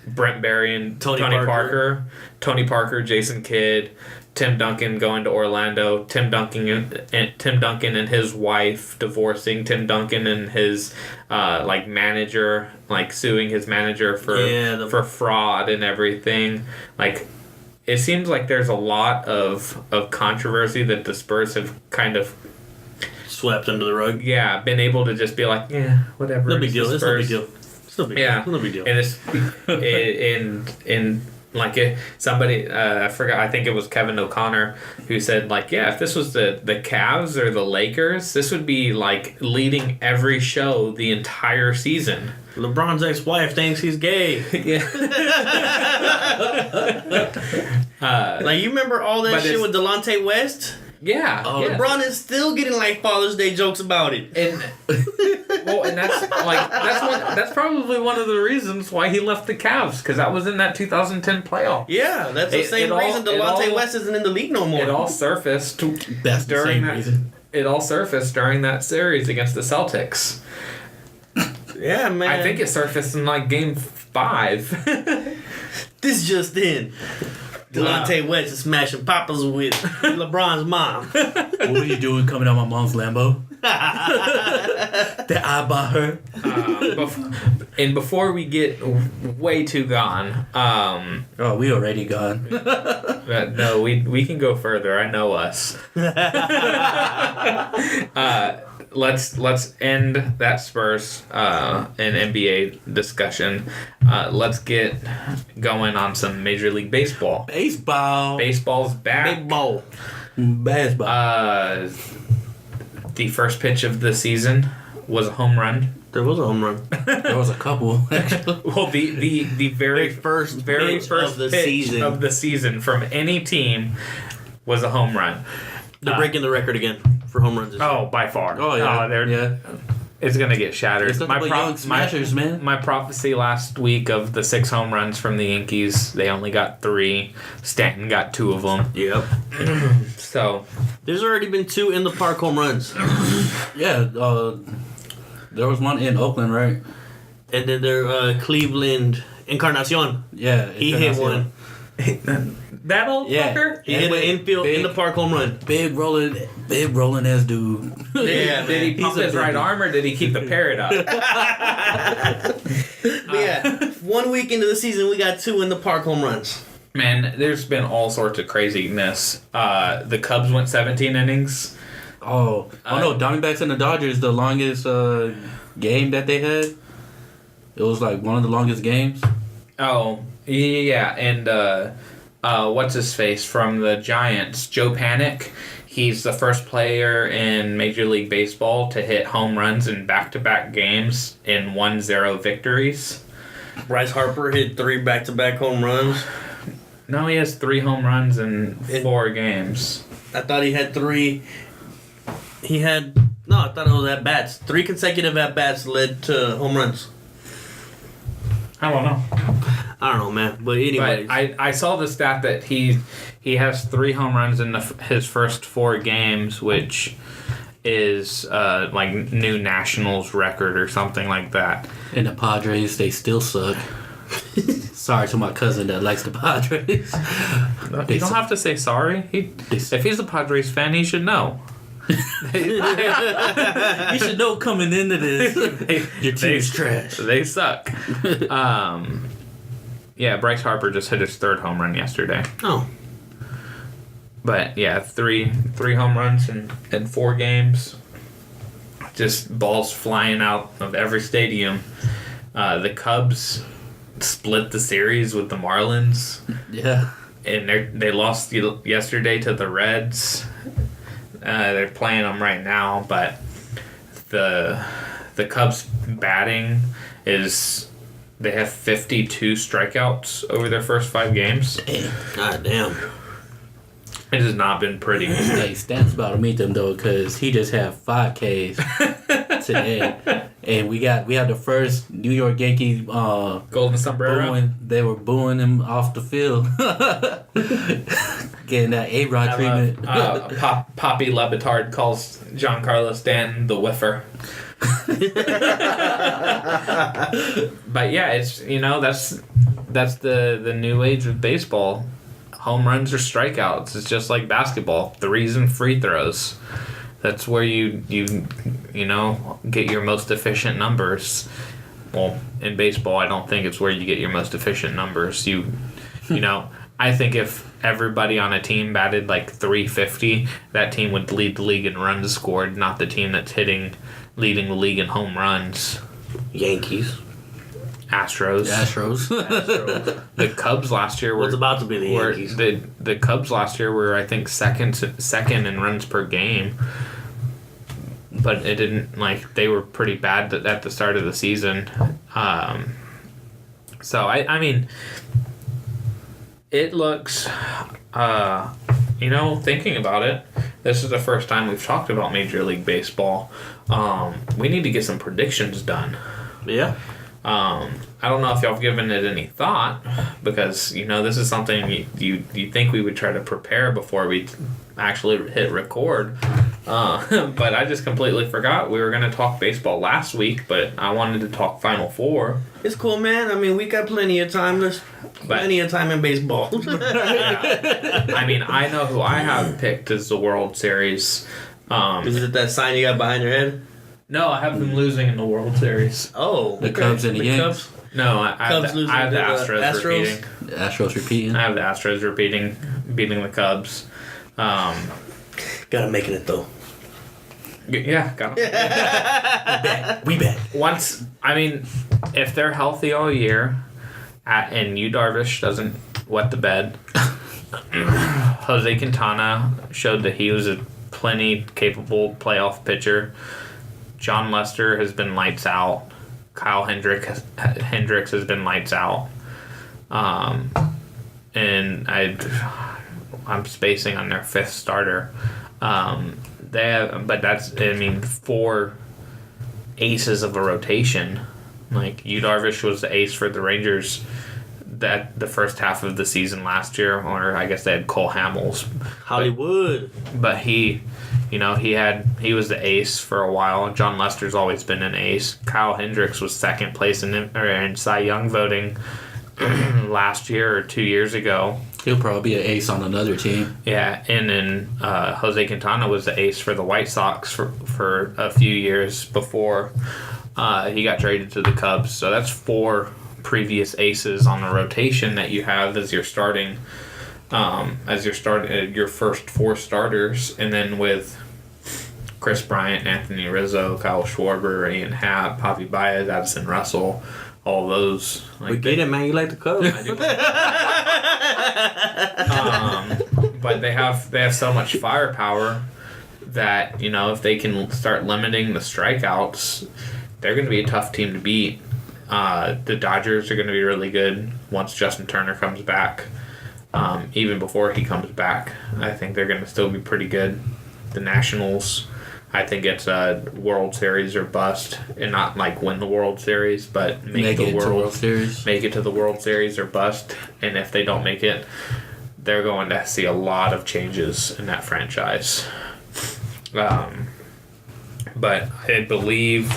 Brent Barry and Tony Parker, Jason Kidd, Tim Duncan going to Orlando, Tim Duncan and his wife divorcing, Tim Duncan and his manager suing his manager for fraud and everything. Like, it seems like there's a lot of controversy that the Spurs have kind of Swept under the rug. been able to just be like, yeah, whatever. No big deal. It's no big deal. It's no big deal. Yeah, It's no big deal. And it's in like somebody I forgot. I think it was Kevin O'Connor who said like, yeah, if this was the Cavs or the Lakers, this would be like leading every show the entire season. LeBron's ex-wife thinks he's gay. Yeah. Like, you remember all that But shit it's- with Delonte West? Yeah. Oh, yeah. LeBron is still getting like Father's Day jokes about it. And and that's probably one of the reasons why he left the Cavs, because that was in that 2010 playoff. Yeah, that's the same reason Delonte West isn't in the league no more. It all surfaced That's the during same that. reason. It all surfaced during that series against the Celtics. Yeah, man. I think it surfaced in like Game 5. This just in. Delonte West is smashing papas with LeBron's mom. What were you doing coming out my mom's Lambo? That I bought her. And before we get way too gone, Oh, we already gone. no, we can go further. I know us. Let's end that Spurs and NBA discussion. Let's get going on some Major League Baseball. Baseball. Baseball's back. Big bowl. Baseball. The first pitch of the season was a home run. There was a home run. There was a couple, actually. Well, the very first pitch of the pitch season. of the season from any team was a home run. They're breaking the record again for home runs. Oh, by far. Oh, yeah. Yeah. It's gonna get shattered. It's nothing but young smashers, man. My prophecy last week of the 6 home runs from the Yankees, they only got 3. Stanton got 2 of them. Yep. So There's already been 2 in the park home runs. Yeah, there was one in Oakland, right? And then there Cleveland Encarnacion. Yeah. He hit one. that old fucker. He hit an infield in the park home run. Big rolling ass dude. Yeah, Did he pump He's a his right biggie. arm or did he keep the parrot up? But yeah, 1 week into the season, we got 2 in the park home runs. Man, there's been all sorts of craziness. The Cubs went 17 innings. Oh no, Diamondbacks and the Dodgers, the longest game that they had. It was like one of the longest games. Oh, yeah, and what's his face from the Giants, Joe Panic. He's the first player in Major League Baseball to hit home runs in back-to-back games in 1-0 victories. Bryce Harper hit 3 back-to-back home runs. No, he has 3 home runs in 4 games. I thought he had 3. I thought it was at-bats. 3 consecutive at-bats led to home runs. I don't know. I don't know, man. But anyways. But I saw the stat that he has 3 home runs in his first 4 games, which is like new Nationals record or something like that. And the Padres, they still suck. Sorry to my cousin that likes the Padres. You don't have to say sorry. If he's a Padres fan, he should know. You should know coming into this. Your team's trash. They suck. Yeah, Bryce Harper just hit his 3rd home run yesterday. Oh. But yeah, three home runs in 4 games. Just balls flying out of every stadium. The Cubs split the series with the Marlins. Yeah. And they lost yesterday to the Reds. They're playing them right now, but the Cubs batting is, they have 52 strikeouts over their first 5 games. God damn. It has not been pretty. Hey, Stan's about to meet them though, cause he just had 5 Ks today, and we have the first New York Yankees Golden sombrero. booing. They were booing him off the field, getting that A-Rod treatment. Poppy Lebitard calls Giancarlo Stanton the whiffer. But yeah, it's that's the new age of baseball. Home runs or strikeouts. It's just like basketball. 3s and free throws. That's where you get your most efficient numbers. Well, in baseball, I don't think it's where you get your most efficient numbers. I think if everybody on a team batted like 350, that team would lead the league in runs scored, not the team that's leading the league in home runs. Yankees. Astros. The Cubs last year were... What's about to be the Yankees? The Cubs last year were, I think, second in runs per game. But it didn't, like, they were pretty bad at the start of the season. So, I mean, it looks, thinking about it, this is the first time we've talked about Major League Baseball. We need to get some predictions done. Yeah. I don't know if y'all have given it any thought, because, this is something you think we would try to prepare before we actually hit record. But I just completely forgot we were going to talk baseball last week, but I wanted to talk Final Four. It's cool, man. I mean, we got plenty of time. There's plenty of time in baseball. Yeah. I mean, I know who I have picked as the World Series. Is it that sign you got behind your head? No, I have them losing in the World Series. Oh, the Cubs and the Yankees. No, I have the Astros repeating. The Astros repeating. I have the Astros beating the Cubs. Gotta make it though. Yeah, got them. We bet. If they're healthy all year, and Yu Darvish doesn't wet the bed, Jose Quintana showed that he was a plenty capable playoff pitcher. John Lester has been lights out. Kyle Hendricks has been lights out. And I'm spacing on their fifth starter. They have, but that's, 4 aces of a rotation. Like, Yu Darvish was the ace for the Rangers that the first half of the season last year, or I guess they had Cole Hamels. Hollywood. But he was the ace for a while. John Lester's always been an ace. Kyle Hendricks was second place in Cy Young voting last year or 2 years ago. He'll probably be an ace on another team. Yeah, and then Jose Quintana was the ace for the White Sox for a few years before he got traded to the Cubs. So that's 4 previous aces on the rotation that you have as your starting, your first 4 starters, and then with Chris Bryant, Anthony Rizzo, Kyle Schwarber, Ian Happ, Javi Baez, Addison Russell, all those. We get it, man. You like the Cubs. I do. But they have so much firepower that, if they can start limiting the strikeouts, they're going to be a tough team to beat. The Dodgers are going to be really good once Justin Turner comes back. Even before he comes back, I think they're going to still be pretty good. The Nationals, I think it's a World Series or bust, and not like win the World Series, but make it to the World Series. Make it to the World Series or bust. And if they don't make it, they're going to see a lot of changes in that franchise. But I believe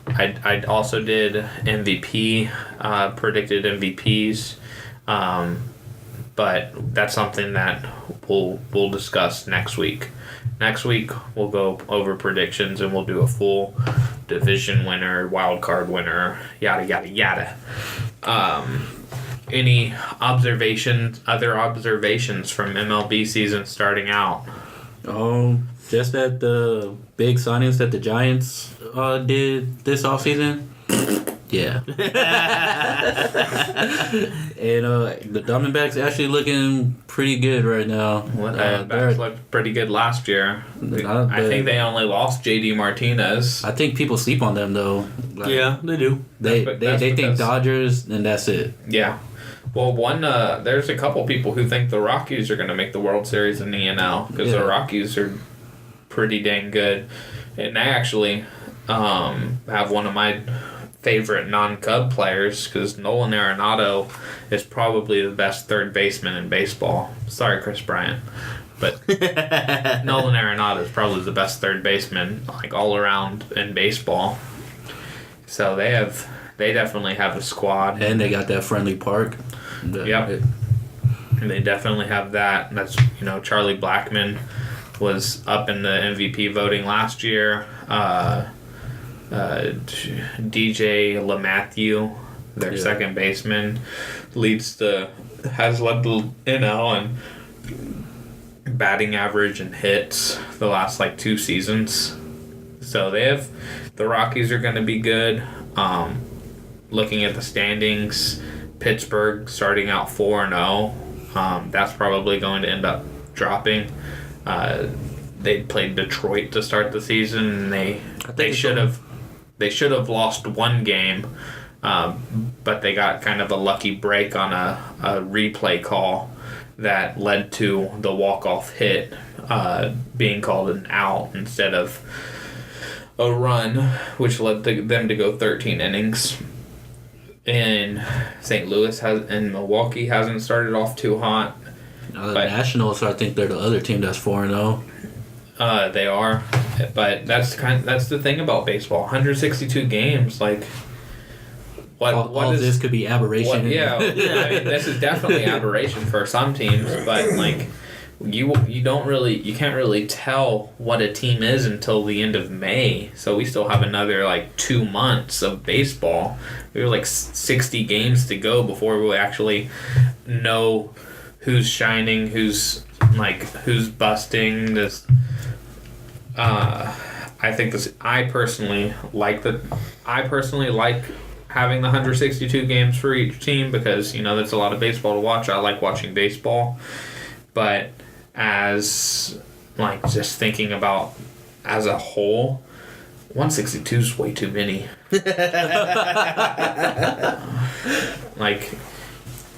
I also did MVP, predicted MVPs. But that's something that we'll discuss next week. Next week we'll go over predictions and we'll do a full division winner, wild card winner, yada yada yada. Any other observations from MLB season starting out? Just that the big signings that the Giants did this offseason. Yeah. And the Diamondbacks actually looking pretty good right now. Diamondbacks looked pretty good last year. I think they only lost J.D. Martinez. I think people sleep on them though. Yeah, they do. They think Dodgers, and that's it. Yeah. Well, there's a couple people who think the Rockies are going to make the World Series in the NL because the Rockies are pretty dang good, and they actually have one of my favorite non-Cub players because Nolan Arenado is probably the best third baseman in baseball. Sorry, Chris Bryant, but Nolan Arenado is probably the best third baseman like all around in baseball. So they definitely have a squad, and they got that friendly park. Yep. They definitely have that. That's Charlie Blackmon was up in the MVP voting last year. DJ LeMahieu Their second baseman has led the NL in batting average and hits the last like 2 seasons. So the Rockies are going to be good. Looking at the standings, Pittsburgh starting out 4-0. That's probably going to end up dropping. They played Detroit to start the season, and they should have lost 1 game, but they got kind of a lucky break on a replay call that led to the walk-off hit being called an out instead of a run, which led them to go 13 innings. And St. Louis and Milwaukee hasn't started off too hot. The Nationals, I think they're the other team that's 4-0. They are, but that's the thing about baseball. 162 games, like all this could be aberration. I mean, this is definitely aberration for some teams, but like you can't really tell what a team is until the end of May. So we still have another like 2 months of baseball. We have like 60 games to go before we actually know who's shining, who's busting. I personally like having the 162 games for each team because that's a lot of baseball to watch. I like watching baseball, but as just thinking about as a whole, 162 is way too many.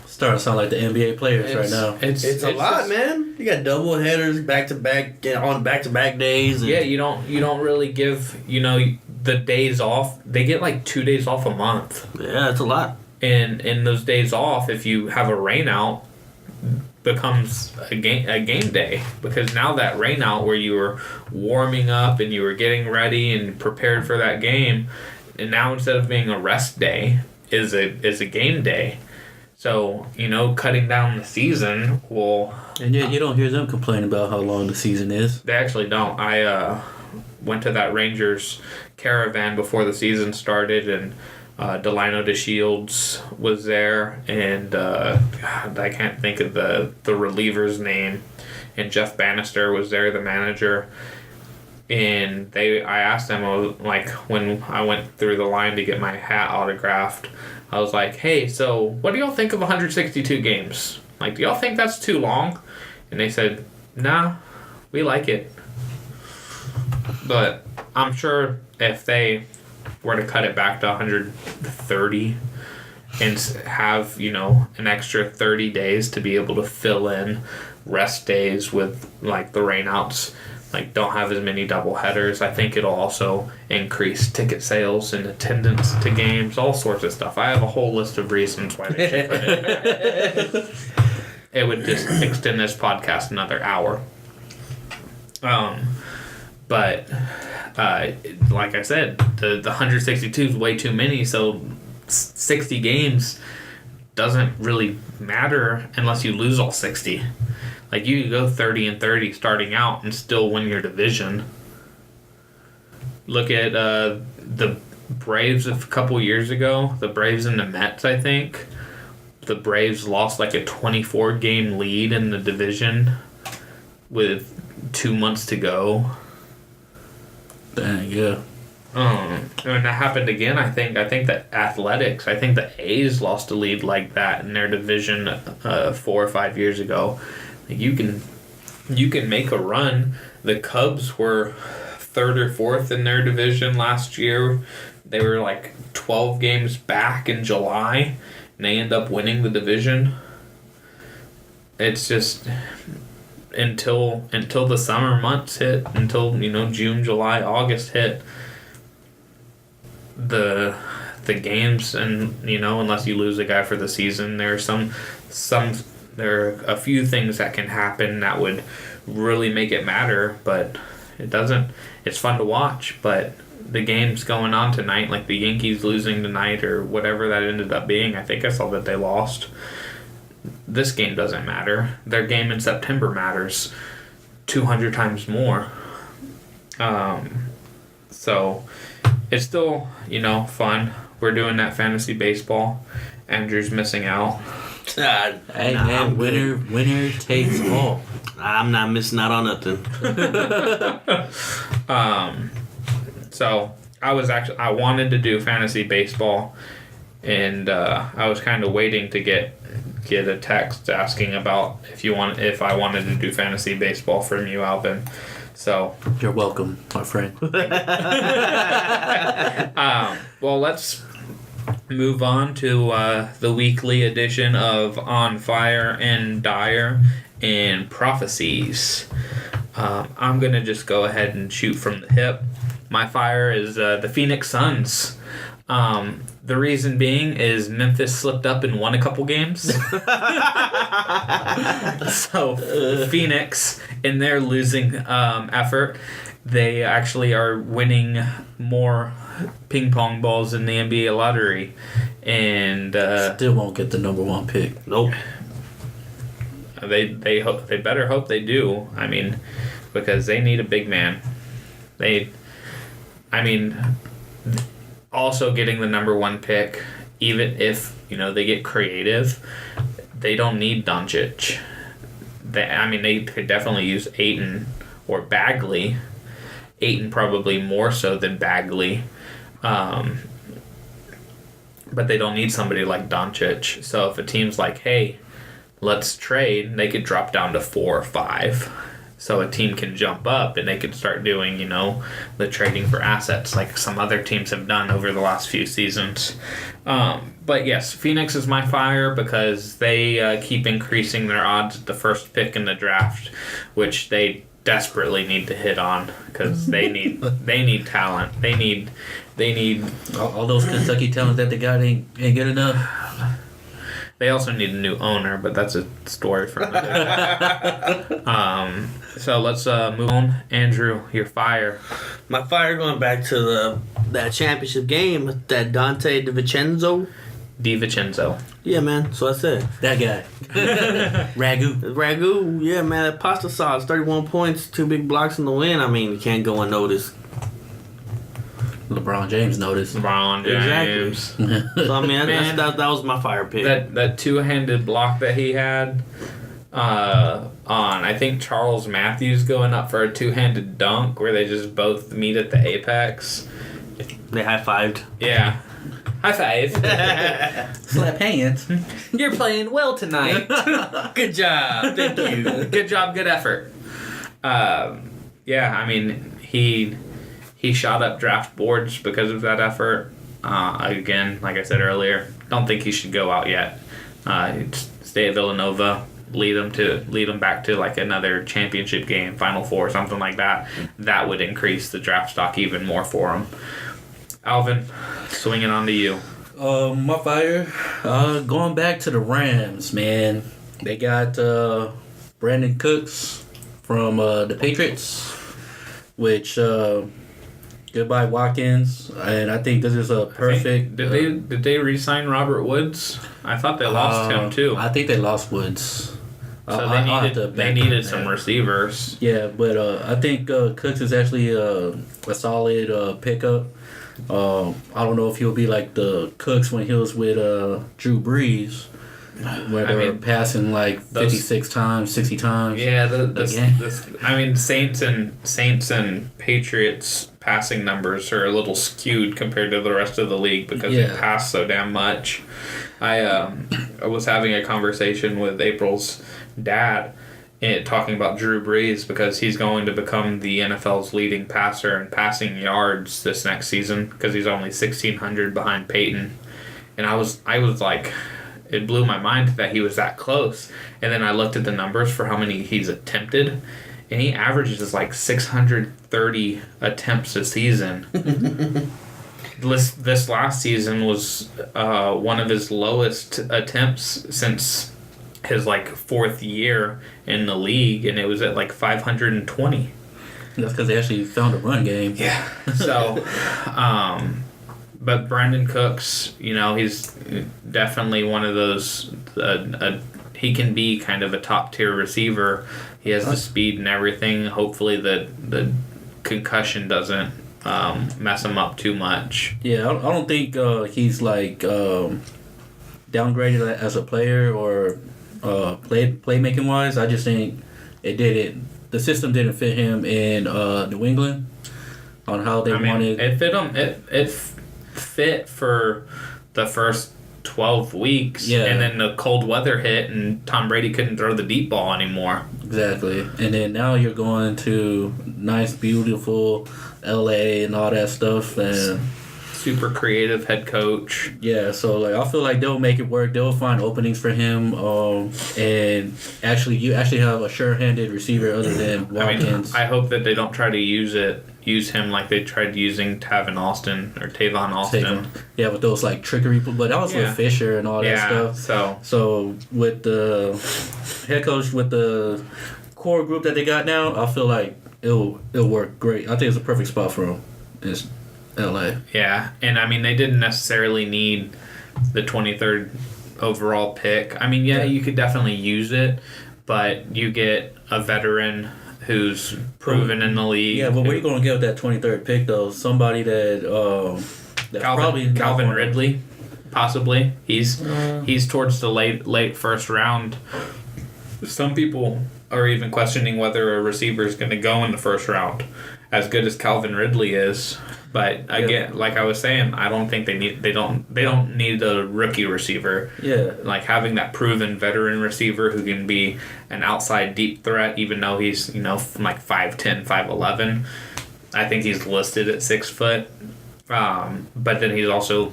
Starting to sound like the NBA players right now. It's a lot, man. You got double headers back to back days. Yeah, you don't really give the days off. They get like 2 days off a month. Yeah, it's a lot. And in those days off, if you have a rain out, becomes a game day, because now that rain out where you were warming up and you were getting ready and prepared for that game, and now instead of being a rest day is a game day. So, cutting down the season will... And yet you don't hear them complain about how long the season is. They actually don't. I went to that Rangers caravan before the season started, and Delino DeShields was there, and God, I can't think of the reliever's name. And Jeff Bannister was there, the manager. And I asked them, when I went through the line to get my hat autographed, I was like, hey, so what do y'all think of 162 games? Do y'all think that's too long? And they said, nah, we like it. But I'm sure if they were to cut it back to 130 and have, an extra 30 days to be able to fill in rest days with, the rainouts, don't have as many double headers. I think it'll also increase ticket sales and attendance to games, all sorts of stuff. I have a whole list of reasons why they should put it back. It would just extend this podcast another hour. But like I said, the 162 is way too many, so 60 games doesn't really matter unless you lose all 60. You could go 30-30 starting out and still win your division. Look at the Braves a couple years ago. The Braves and the Mets, I think. The Braves lost a 24-game lead in the division with 2 months to go. Dang, yeah. And that happened again, I think that Athletics, I think the A's lost a lead like that in their division 4 or 5 years ago. You can make a run. The Cubs were 3rd or 4th in their division last year. They were 12 games back in July, and they end up winning the division. It's just until the summer months hit, until June, July, August hit, the games, and unless you lose a guy for the season, there are a few things that can happen that would really make it matter, but it doesn't. It's fun to watch, but the games going on tonight, the Yankees losing tonight or whatever that ended up being, I think I saw that they lost. This game doesn't matter. Their game in September matters 200 times more. So it's still, fun we're doing that fantasy baseball. Andrew's missing out. Hey man, winner takes all. I'm not missing out on nothing. So I wanted to do fantasy baseball, and I was kind of waiting to get a text asking about if I wanted to do fantasy baseball from you, Alvin. So you're welcome, my friend. Well, let's move on to the weekly edition of On Fire and Dire and Prophecies. I'm going to just go ahead and shoot from the hip. My fire is the Phoenix Suns. The reason being is Memphis slipped up and won a couple games. So Phoenix, in their losing effort, they actually are winning more ping pong balls in the NBA lottery, and still won't get the number 1 pick. Nope. They better hope they do. I mean, because they need a big man. Also getting the number 1 pick, even if they get creative, they don't need Doncic. They could definitely use Ayton or Bagley. Ayton probably more so than Bagley. But they don't need somebody like Doncic. So if a team's like, hey, let's trade, they could drop down to 4 or 5. So a team can jump up and they could start doing, the trading for assets like some other teams have done over the last few seasons. But yes, Phoenix is my fire because they keep increasing their odds at the first pick in the draft, which they desperately need to hit on because they need talent. They need all those Kentucky talents that they got ain't good enough. They also need a new owner, but that's a story for another. So let's move on. Andrew, your fire. My fire going back to that championship game, that Dante DiVincenzo. Yeah, man. So that's it. That guy. Ragu. Yeah, man. That pasta sauce, 31 points, 2 big blocks in the win. You can't go unnoticed. LeBron James noticed. Exactly. So that was my fire pick. That two-handed block that he had on, I think, Charles Matthews going up for a two-handed dunk where they just both meet at the apex. They high-fived. Yeah. High five. Slap hands. You're playing well tonight. Good job. Thank you. Good job. Good effort. He shot up draft boards because of that effort. Again, like I said earlier, don't think he should go out yet. Stay at Villanova, lead them back to like another championship game, Final Four, something like that. That would increase the draft stock even more for him. Alvin, swinging on to you. My fire, going back to the Rams, man. They got Brandon Cooks from the Patriots, which goodbye Watkins, and I think this is a perfect. Did they re-sign Robert Woods? I thought they lost him too. I think they lost Woods. So they needed some receivers. Yeah, but I think Cooks is actually a solid pickup. I don't know if he'll be like the Cooks when he was with Drew Brees, where they were passing like 56 times, 60 times. Yeah, Saints and Patriots passing numbers are a little skewed compared to the rest of the league because they pass so damn much. I was having a conversation with April's dad talking about Drew Brees because he's going to become the NFL's leading passer in passing yards this next season because he's only 1,600 behind Peyton. And I was like, it blew my mind that he was that close. And then I looked at the numbers for how many he's attempted, and he averages like 630 attempts a season. This last season was one of his lowest attempts since his like 4th year in the league, and it was at like 520. That's because they actually found a run game. Yeah. So, but Brandon Cooks, he's definitely one of those. He can be kind of a top tier receiver. He has the speed and everything. Hopefully, the concussion doesn't mess him up too much. Yeah, I don't think he's like downgraded as a player or playmaking wise. I just think the system didn't fit him in New England on how they wanted. It fit him. It fit for the first 12 weeks, and then the cold weather hit, and Tom Brady couldn't throw the deep ball anymore. Exactly, and then now you're going to nice, beautiful LA and all that stuff, and super creative head coach. Yeah, so like I feel like they'll make it work. They'll find openings for him, and you actually have a sure-handed receiver other than Watkins. I hope that they don't try to use him like they tried using Tavon Austin. Yeah, with those like trickery, but that was with Fisher and all that stuff. So with the head coach, with the core group that they got now, I feel like it'll work great. I think it's a perfect spot for him. It's LA. Yeah, and they didn't necessarily need the 23rd overall pick. You could definitely use it, but you get a veteran who's proven in the league. Yeah, but what are you going to get with that 23rd pick, though? Somebody that's Calvin Ridley, possibly. He's towards the late first round. Some people are even questioning whether a receiver is going to go in the first round, as good as Calvin Ridley is. But again, like I was saying, I don't think they don't need a rookie receiver. Yeah. Like having that proven veteran receiver who can be an outside deep threat, even though he's like 5'10", 5'11". I think he's listed at 6 foot. But then he's also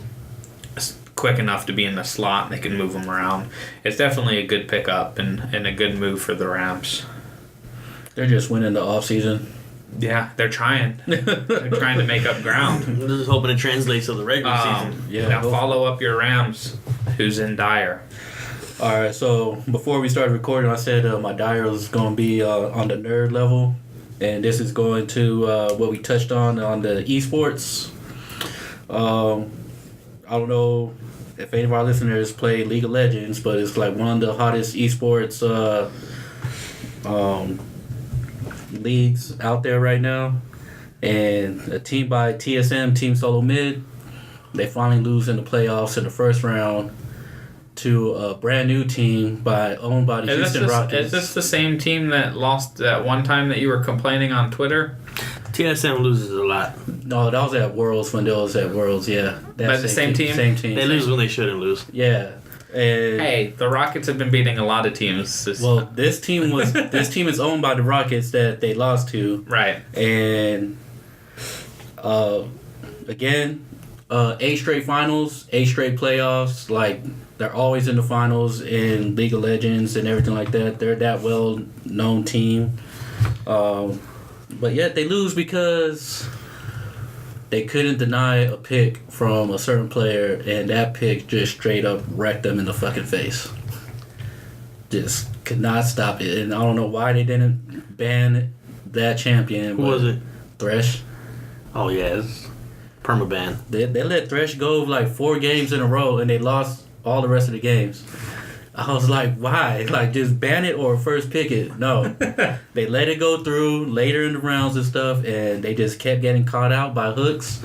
quick enough to be in the slot and they can move him around. It's definitely a good pickup and a good move for the Rams. They're just winning the offseason. Yeah, they're trying. They're trying to make up ground. I'm just hoping it translates to the regular season. Yeah. Now follow up your Rams. Who's in Dyer? All right, so before we started recording, I said my Dyer was going to be on the nerd level. And this is going to what we touched on the esports. I don't know if any of our listeners play League of Legends, but it's like one of the hottest esports leagues out there right now. And a team by TSM, Team Solo Mid, they finally lose in the playoffs in the first round to a brand new team owned by the Houston Rockets. Is this the same team that lost that one time that you were complaining on Twitter? TSM loses a lot. No, that was at Worlds when they was at Worlds, yeah. But the same team? Same team. They lose when they shouldn't lose. Yeah. And hey, the Rockets have been beating a lot of teams. This team is owned by the Rockets that they lost to. Right. And again, 8 straight finals, 8 straight playoffs. Like, they're always in the finals in League of Legends and everything like that. They're that well-known team. But yet they lose because they couldn't deny a pick from a certain player, and that pick just straight up wrecked them in the fucking face. Just could not stop it. And I don't know why they didn't ban that champion. Who was it? Thresh. Oh, yeah. It's permaban. They let Thresh go like 4 games in a row, and they lost all the rest of the games. I was like, why? Like, just ban it or first pick it. No. They let it go through later in the rounds and stuff, and they just kept getting caught out by hooks,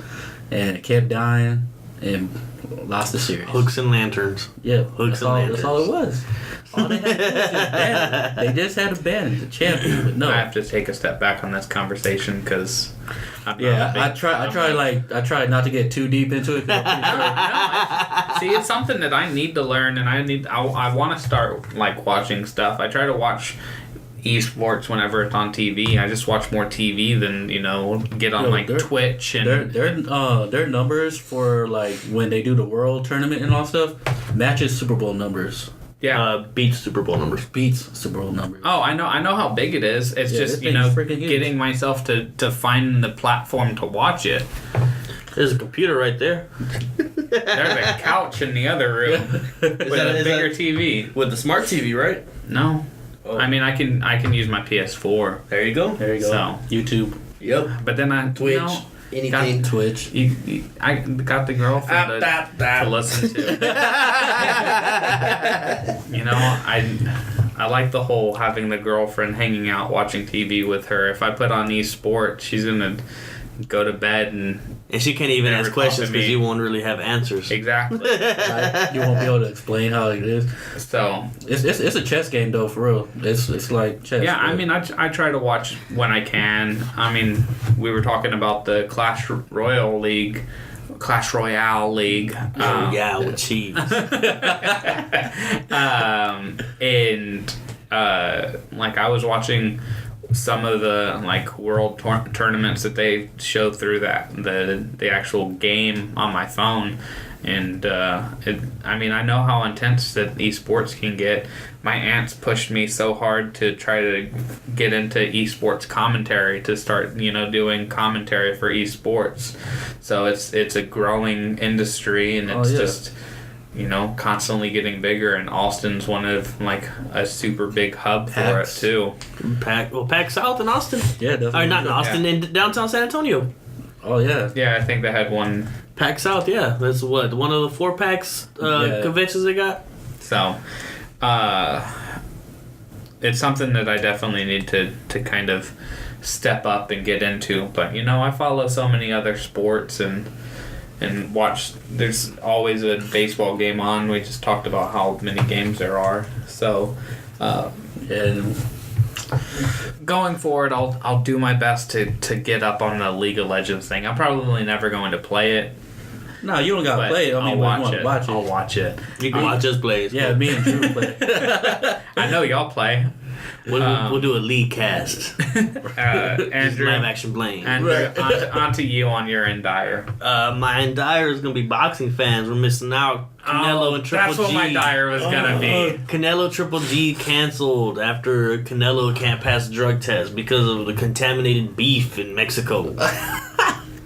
and it kept dying, and lost the series. Hooks and lanterns. Yeah. Hooks and lanterns. That's all it was. All they had to do was just ban it. They just had to ban the champion, but no. I have to take a step back on this conversation because I tried not to get too deep into it. See, it's something that I need to learn, and I want to start like watching stuff. I try to watch esports whenever it's on TV. I just watch more TV than get on Twitch and their numbers for like when they do the world tournament and all stuff matches Super Bowl numbers. Yeah, beats Super Bowl numbers. Beats Super Bowl numbers. Oh, I know how big it is. It's just getting myself to find the platform to watch it. There's a computer right there. There's a couch in the other room with a bigger TV. With the smart TV, right? No. Oh. I can use my PS4. There you go. So YouTube. Yep. But then Twitch. Anything. Twitch. I got the girlfriend to listen to. I like the whole having the girlfriend hanging out watching TV with her. If I put on esports, she's gonna go to bed and she can't even never ask talk questions to because me. you won't really have answers. Exactly. You won't be able to explain how it is. So It's a chess game though, for real. It's like chess. yeah, bro. I mean, I try to watch when I can. I mean, we were talking about the Clash Royale League. Yeah, with cheese. And like I was watching some of the like world tournaments that they show through the actual game on my phone, and I mean, I know how intense that esports can get. My aunts pushed me so hard to try to get into esports commentary, to start doing commentary for esports. So it's a growing industry, and it's just constantly getting bigger, and Austin's one of like a super big hub for it too. PAX South in Austin. Yeah, definitely. Or not in Austin, in downtown San Antonio. Oh yeah. Yeah, I think they had one. PAX South, yeah. That's one of the 4 PAX conventions they got. So, it's something that I definitely need to kind of step up and get into. But I follow so many other sports and watch. There's always a baseball game on. We just talked about how many games there are. So, And going forward, I'll do my best to get up on the League of Legends thing. I'm probably never going to play it. no, you don't gotta But play it. I mean, I'll watch it. I'll watch it. You can watch us play. Yeah, me and Drew play. I know y'all play. We'll do a league cast. Andrew, Live action playing. Andrew, on to you on your Endire. My Endire is gonna be boxing fans. We're missing out. Canelo and Triple that's what G. my dire was gonna be. Canelo Triple G canceled after Canelo can't pass the drug test because of the contaminated beef in Mexico.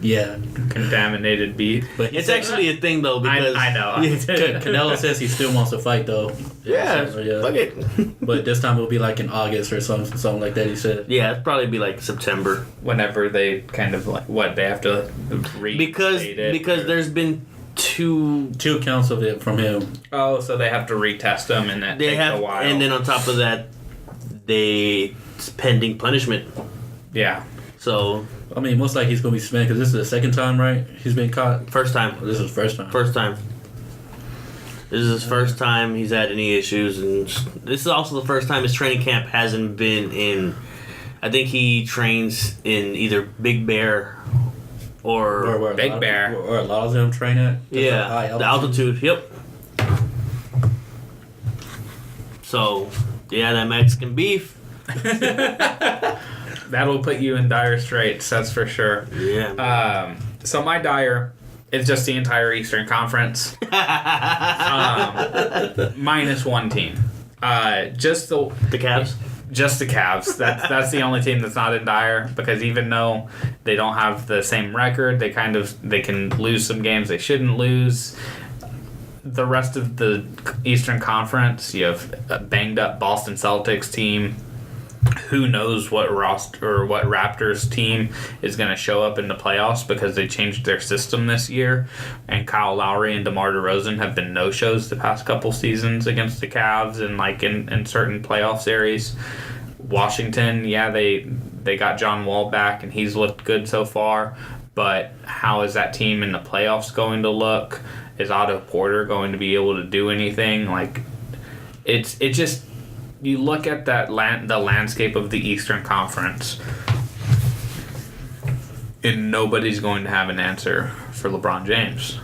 Yeah, Contaminated beef. but It's actually a thing though because I know. Canelo says he still wants to fight though. yeah, So, fuck it. But this time it'll be like in August or something like that. He said. Yeah, it'd probably be like September Whenever they kind of they have to because restate it, there's been two. 2 counts of it from him. Oh, so they have to retest them, and that They takes have, a while. and then on top of that, it's pending punishment. yeah, So I mean, most likely he's gonna be suspended because this is the second time, right? He's been caught. first time. This is the first time. First time. This is his first time he's had any issues, and this is also the first time his training camp hasn't been in. I think he trains in either Big Bear or where Big Bear. or a lot of them train at. Just a high the altitude. Yep. So, yeah, that Mexican beef. that'll put you in dire straits. That's for sure. Yeah. So my dire is just the entire Eastern Conference, minus one team. Just the Cavs. Just the Cavs. That's the only team that's not in dire, because even though they don't have the same record, they can lose some games they shouldn't lose. The rest of the Eastern Conference, you have a banged up Boston Celtics team. Who knows what Raptors team is going to show up in the playoffs, because they changed their system this year, and Kyle Lowry and DeMar DeRozan have been no-shows the past couple seasons against the Cavs and in certain playoff series. Washington, yeah, they got John Wall back and he's looked good so far, but how is that team in the playoffs going to look? Is Otto Porter going to be able to do anything? It just. You look at the landscape of the Eastern Conference, and nobody's going to have an answer for LeBron James.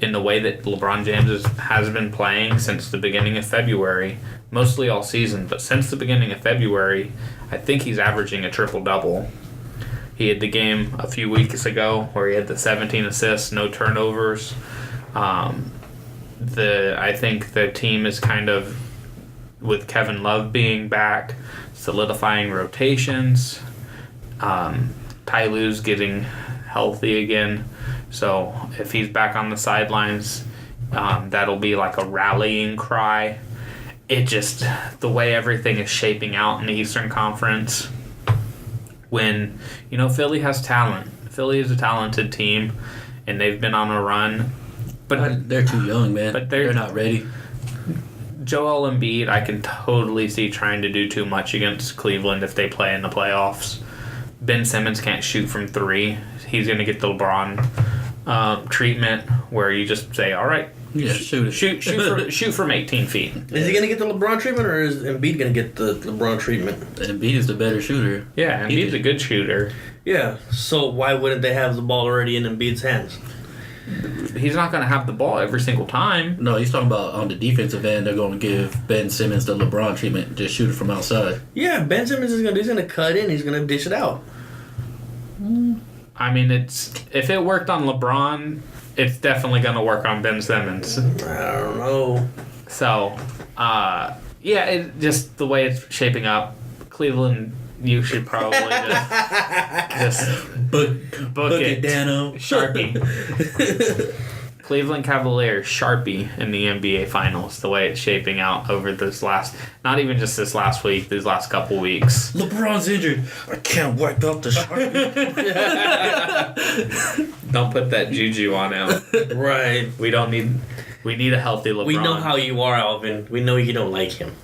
In the way that LeBron James has been playing since the beginning of February, mostly all season, but since the beginning of February, I think he's averaging a triple-double. He had the game a few weeks ago where he had the 17 assists, no turnovers. I think the team is kind of, with Kevin Love being back, solidifying rotations. Ty Lue's getting healthy again, so if he's back on the sidelines, that'll be like a rallying cry. It just, the way everything is shaping out in the Eastern Conference, when Philly has talent. Philly is a talented team, and they've been on a run, but they're too young, man. But they're not ready. Joel Embiid, I can totally see trying to do too much against Cleveland if they play in the playoffs. Ben Simmons can't shoot from 3. He's going to get the LeBron treatment where you just say, all right, Yeah, shoot from 18 feet. Is he gonna get the LeBron treatment, or is Embiid gonna get the LeBron treatment? Embiid is the better shooter. Yeah, Embiid's a good shooter. Yeah. So why wouldn't they have the ball already in Embiid's hands? He's not going to have the ball every single time. No, he's talking about on the defensive end. They're going to give Ben Simmons the LeBron treatment, just shoot it from outside. Yeah, Ben Simmons he's gonna cut in. He's gonna dish it out. I mean, if it worked on LeBron, it's definitely going to work on Ben Simmons. I don't know. So, it just the way it's shaping up, Cleveland, you should probably just book it, Dano. Sharpie. Cleveland Cavaliers, Sharpie in the NBA Finals. The way it's shaping out over not even just this last week, these last couple weeks. LeBron's injured. I can't wipe out the Sharpie. Don't put that juju on him. Right. We need a healthy LeBron. We know how you are, Alvin. We know you don't like him.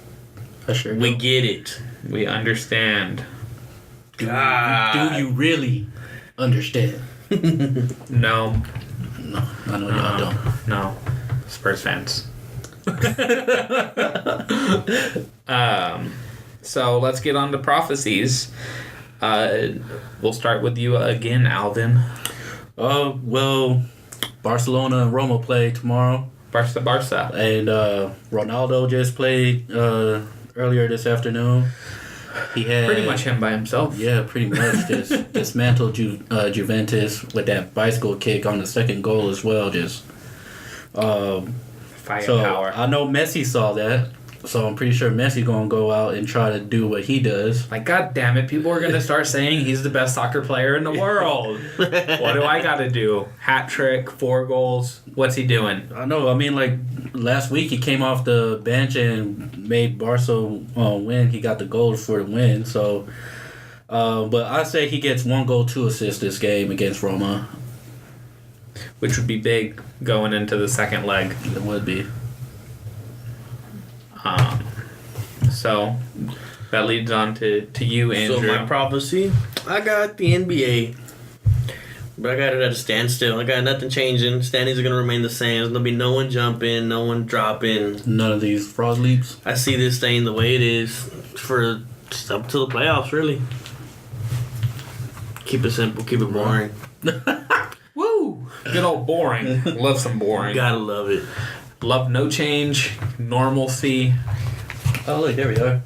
I sure We do. get it. We understand. Do you really understand? No. No, I know y'all don't. No. Spurs fans. So let's get on to prophecies. We'll start with you again, Alvin. Well, Barcelona and Roma play tomorrow. Barca. And Ronaldo just played earlier this afternoon. He had Pretty much him by himself. Yeah, pretty much just dismantled Juventus with that bicycle kick on the second goal as well. Just Firepower. I know Messi saw that, so I'm pretty sure Messi gonna go out and try to do what he does. Like, God damn it, people are going to start saying he's the best soccer player in the world. What do I got to do? Hat trick, 4 goals. What's he doing? I know. I mean, like last week he came off the bench and made Barca win. He got the goals for the win. So, but I say he gets 1 goal, 2 assists this game against Roma. Which would be big going into the second leg. It would be. So that leads on to you, Andrew. So my prophecy, I got the NBA, but I got it at a standstill. I got nothing changing. Standings are gonna remain the same. There's gonna be no one jumping, no one dropping. None of these fraud leaps. I see this staying the way it is for just up to the playoffs. Really, keep it simple, keep it boring. Woo! Good old boring. Love some boring. Gotta love it. Love no change, normalcy. Oh, look, there we are.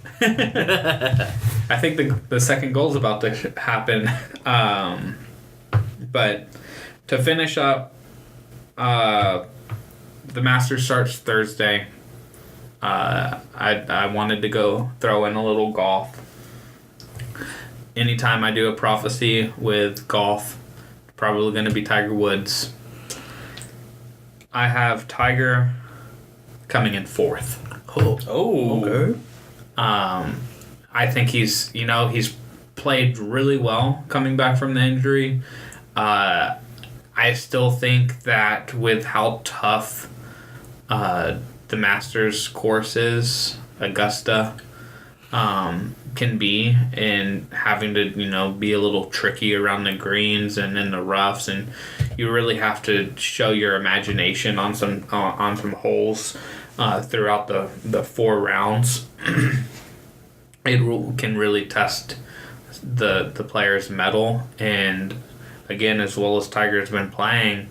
I think the second goal's about to happen. But to finish up, the Masters starts Thursday. I wanted to go throw in a little golf. Anytime I do a prophecy with golf, probably going to be Tiger Woods. I have Tiger coming in 4th. Oh, okay. I think he's played really well coming back from the injury. I still think that with how tough the Masters course is, Augusta can be, and having to be a little tricky around the greens and in the roughs, and you really have to show your imagination on some holes throughout the 4 rounds. It can really test the player's mettle, and again, as well as Tiger's been playing,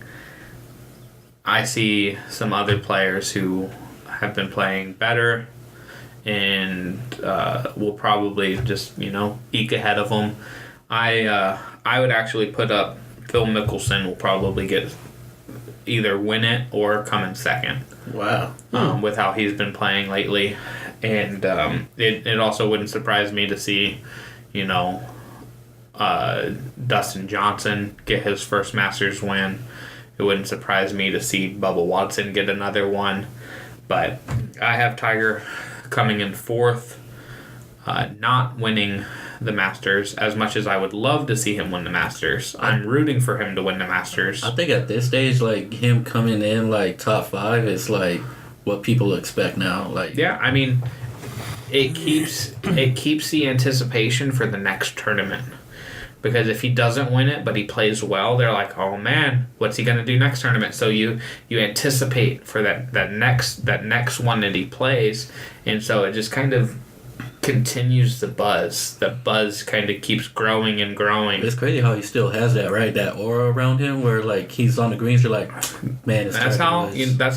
I see some other players who have been playing better and will probably just eke ahead of them. I would actually put up Phil Mickelson will probably either win it or come in second. Wow. With how he's been playing lately. And it also wouldn't surprise me to see, Dustin Johnson get his first Masters win. It wouldn't surprise me to see Bubba Watson get another one. But I have Tiger coming in 4th, not winning the Masters as much as I would love to see him win the Masters. I'm rooting for him to win the Masters. I think at this stage, like him coming in like top 5 is like what people expect now. Like, yeah, I mean, it keeps the anticipation for the next tournament, because if he doesn't win it but he plays well, they're like, oh man, what's he gonna do next tournament? So you anticipate for that next one that he plays, and so it just kind of continues the buzz. The buzz kind of keeps growing and growing. It's crazy how he still has that, right? That aura around him, where like he's on the greens, you're like, man, it's that's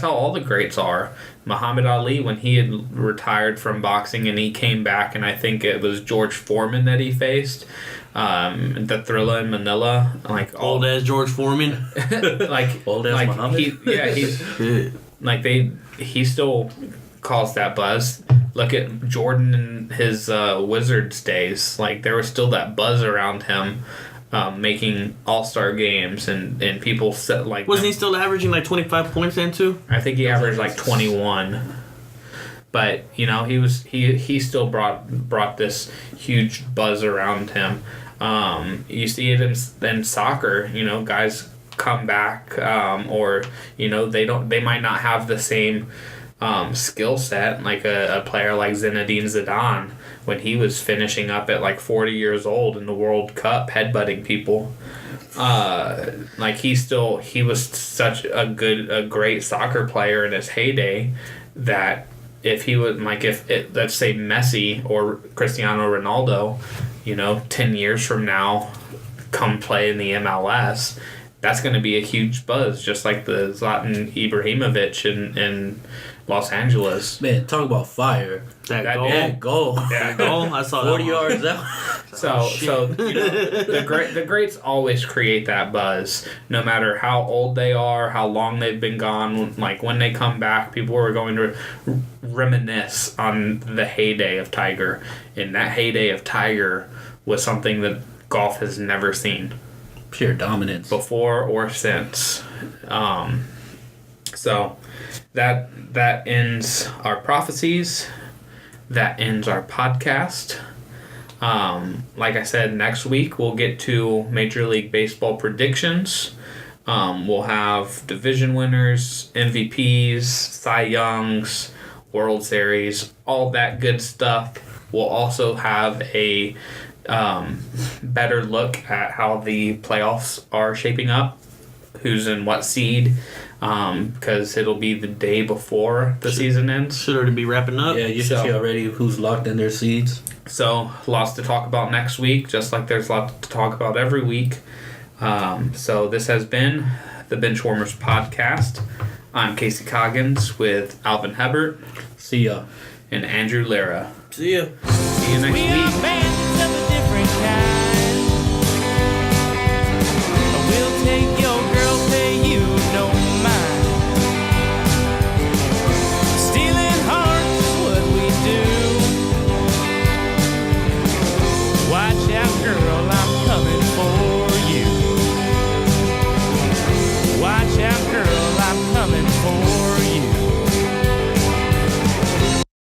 how all the greats are. Muhammad Ali, when he had retired from boxing and he came back, and I think it was George Foreman that he faced, the Thrilla in Manila, like old as George Foreman, like old as like Muhammad. he's like he still caused that buzz. Look at Jordan in his Wizards days. Like, there was still that buzz around him, making all-star games, and people said, like... Wasn't he still averaging, like, 25 points then, too? I think he averaged, like, 21. But, you know, he still brought this huge buzz around him. You see it in soccer, you know, guys come back, or, you know, they might not have the same... skill set, like a player like Zinedine Zidane, when he was finishing up at like 40 years old in the World Cup, headbutting people. Like he was such a great soccer player in his heyday that if he would, like, let's say Messi or Cristiano Ronaldo, you know, 10 years from now come play in the MLS, that's going to be a huge buzz, just like the Zlatan Ibrahimovic in Los Angeles. Man, talk about fire. That goal. That goal. I saw that 40 yards out. So you know, the greats always create that buzz, no matter how old they are, how long they've been gone. Like, when they come back, people are going to reminisce on the heyday of Tiger, and that heyday of Tiger was something that golf has never seen. Pure dominance. Before or since. So that ends our prophecies. That ends our podcast. Like I said, next week we'll get to Major League Baseball predictions. We'll have division winners, MVPs, Cy Youngs, World Series, all that good stuff. We'll also have a better look at how the playoffs are shaping up, who's in what seed, because it'll be the day before the season ends. Should already be wrapping up. Yeah, you should see already who's locked in their seeds. So, lots to talk about next week, just like there's lots to talk about every week. So this has been the Benchwarmers Podcast. I'm Casey Coggins with Alvin Hebert. See ya. And Andrew Lara. See ya. See you next week. Different kind.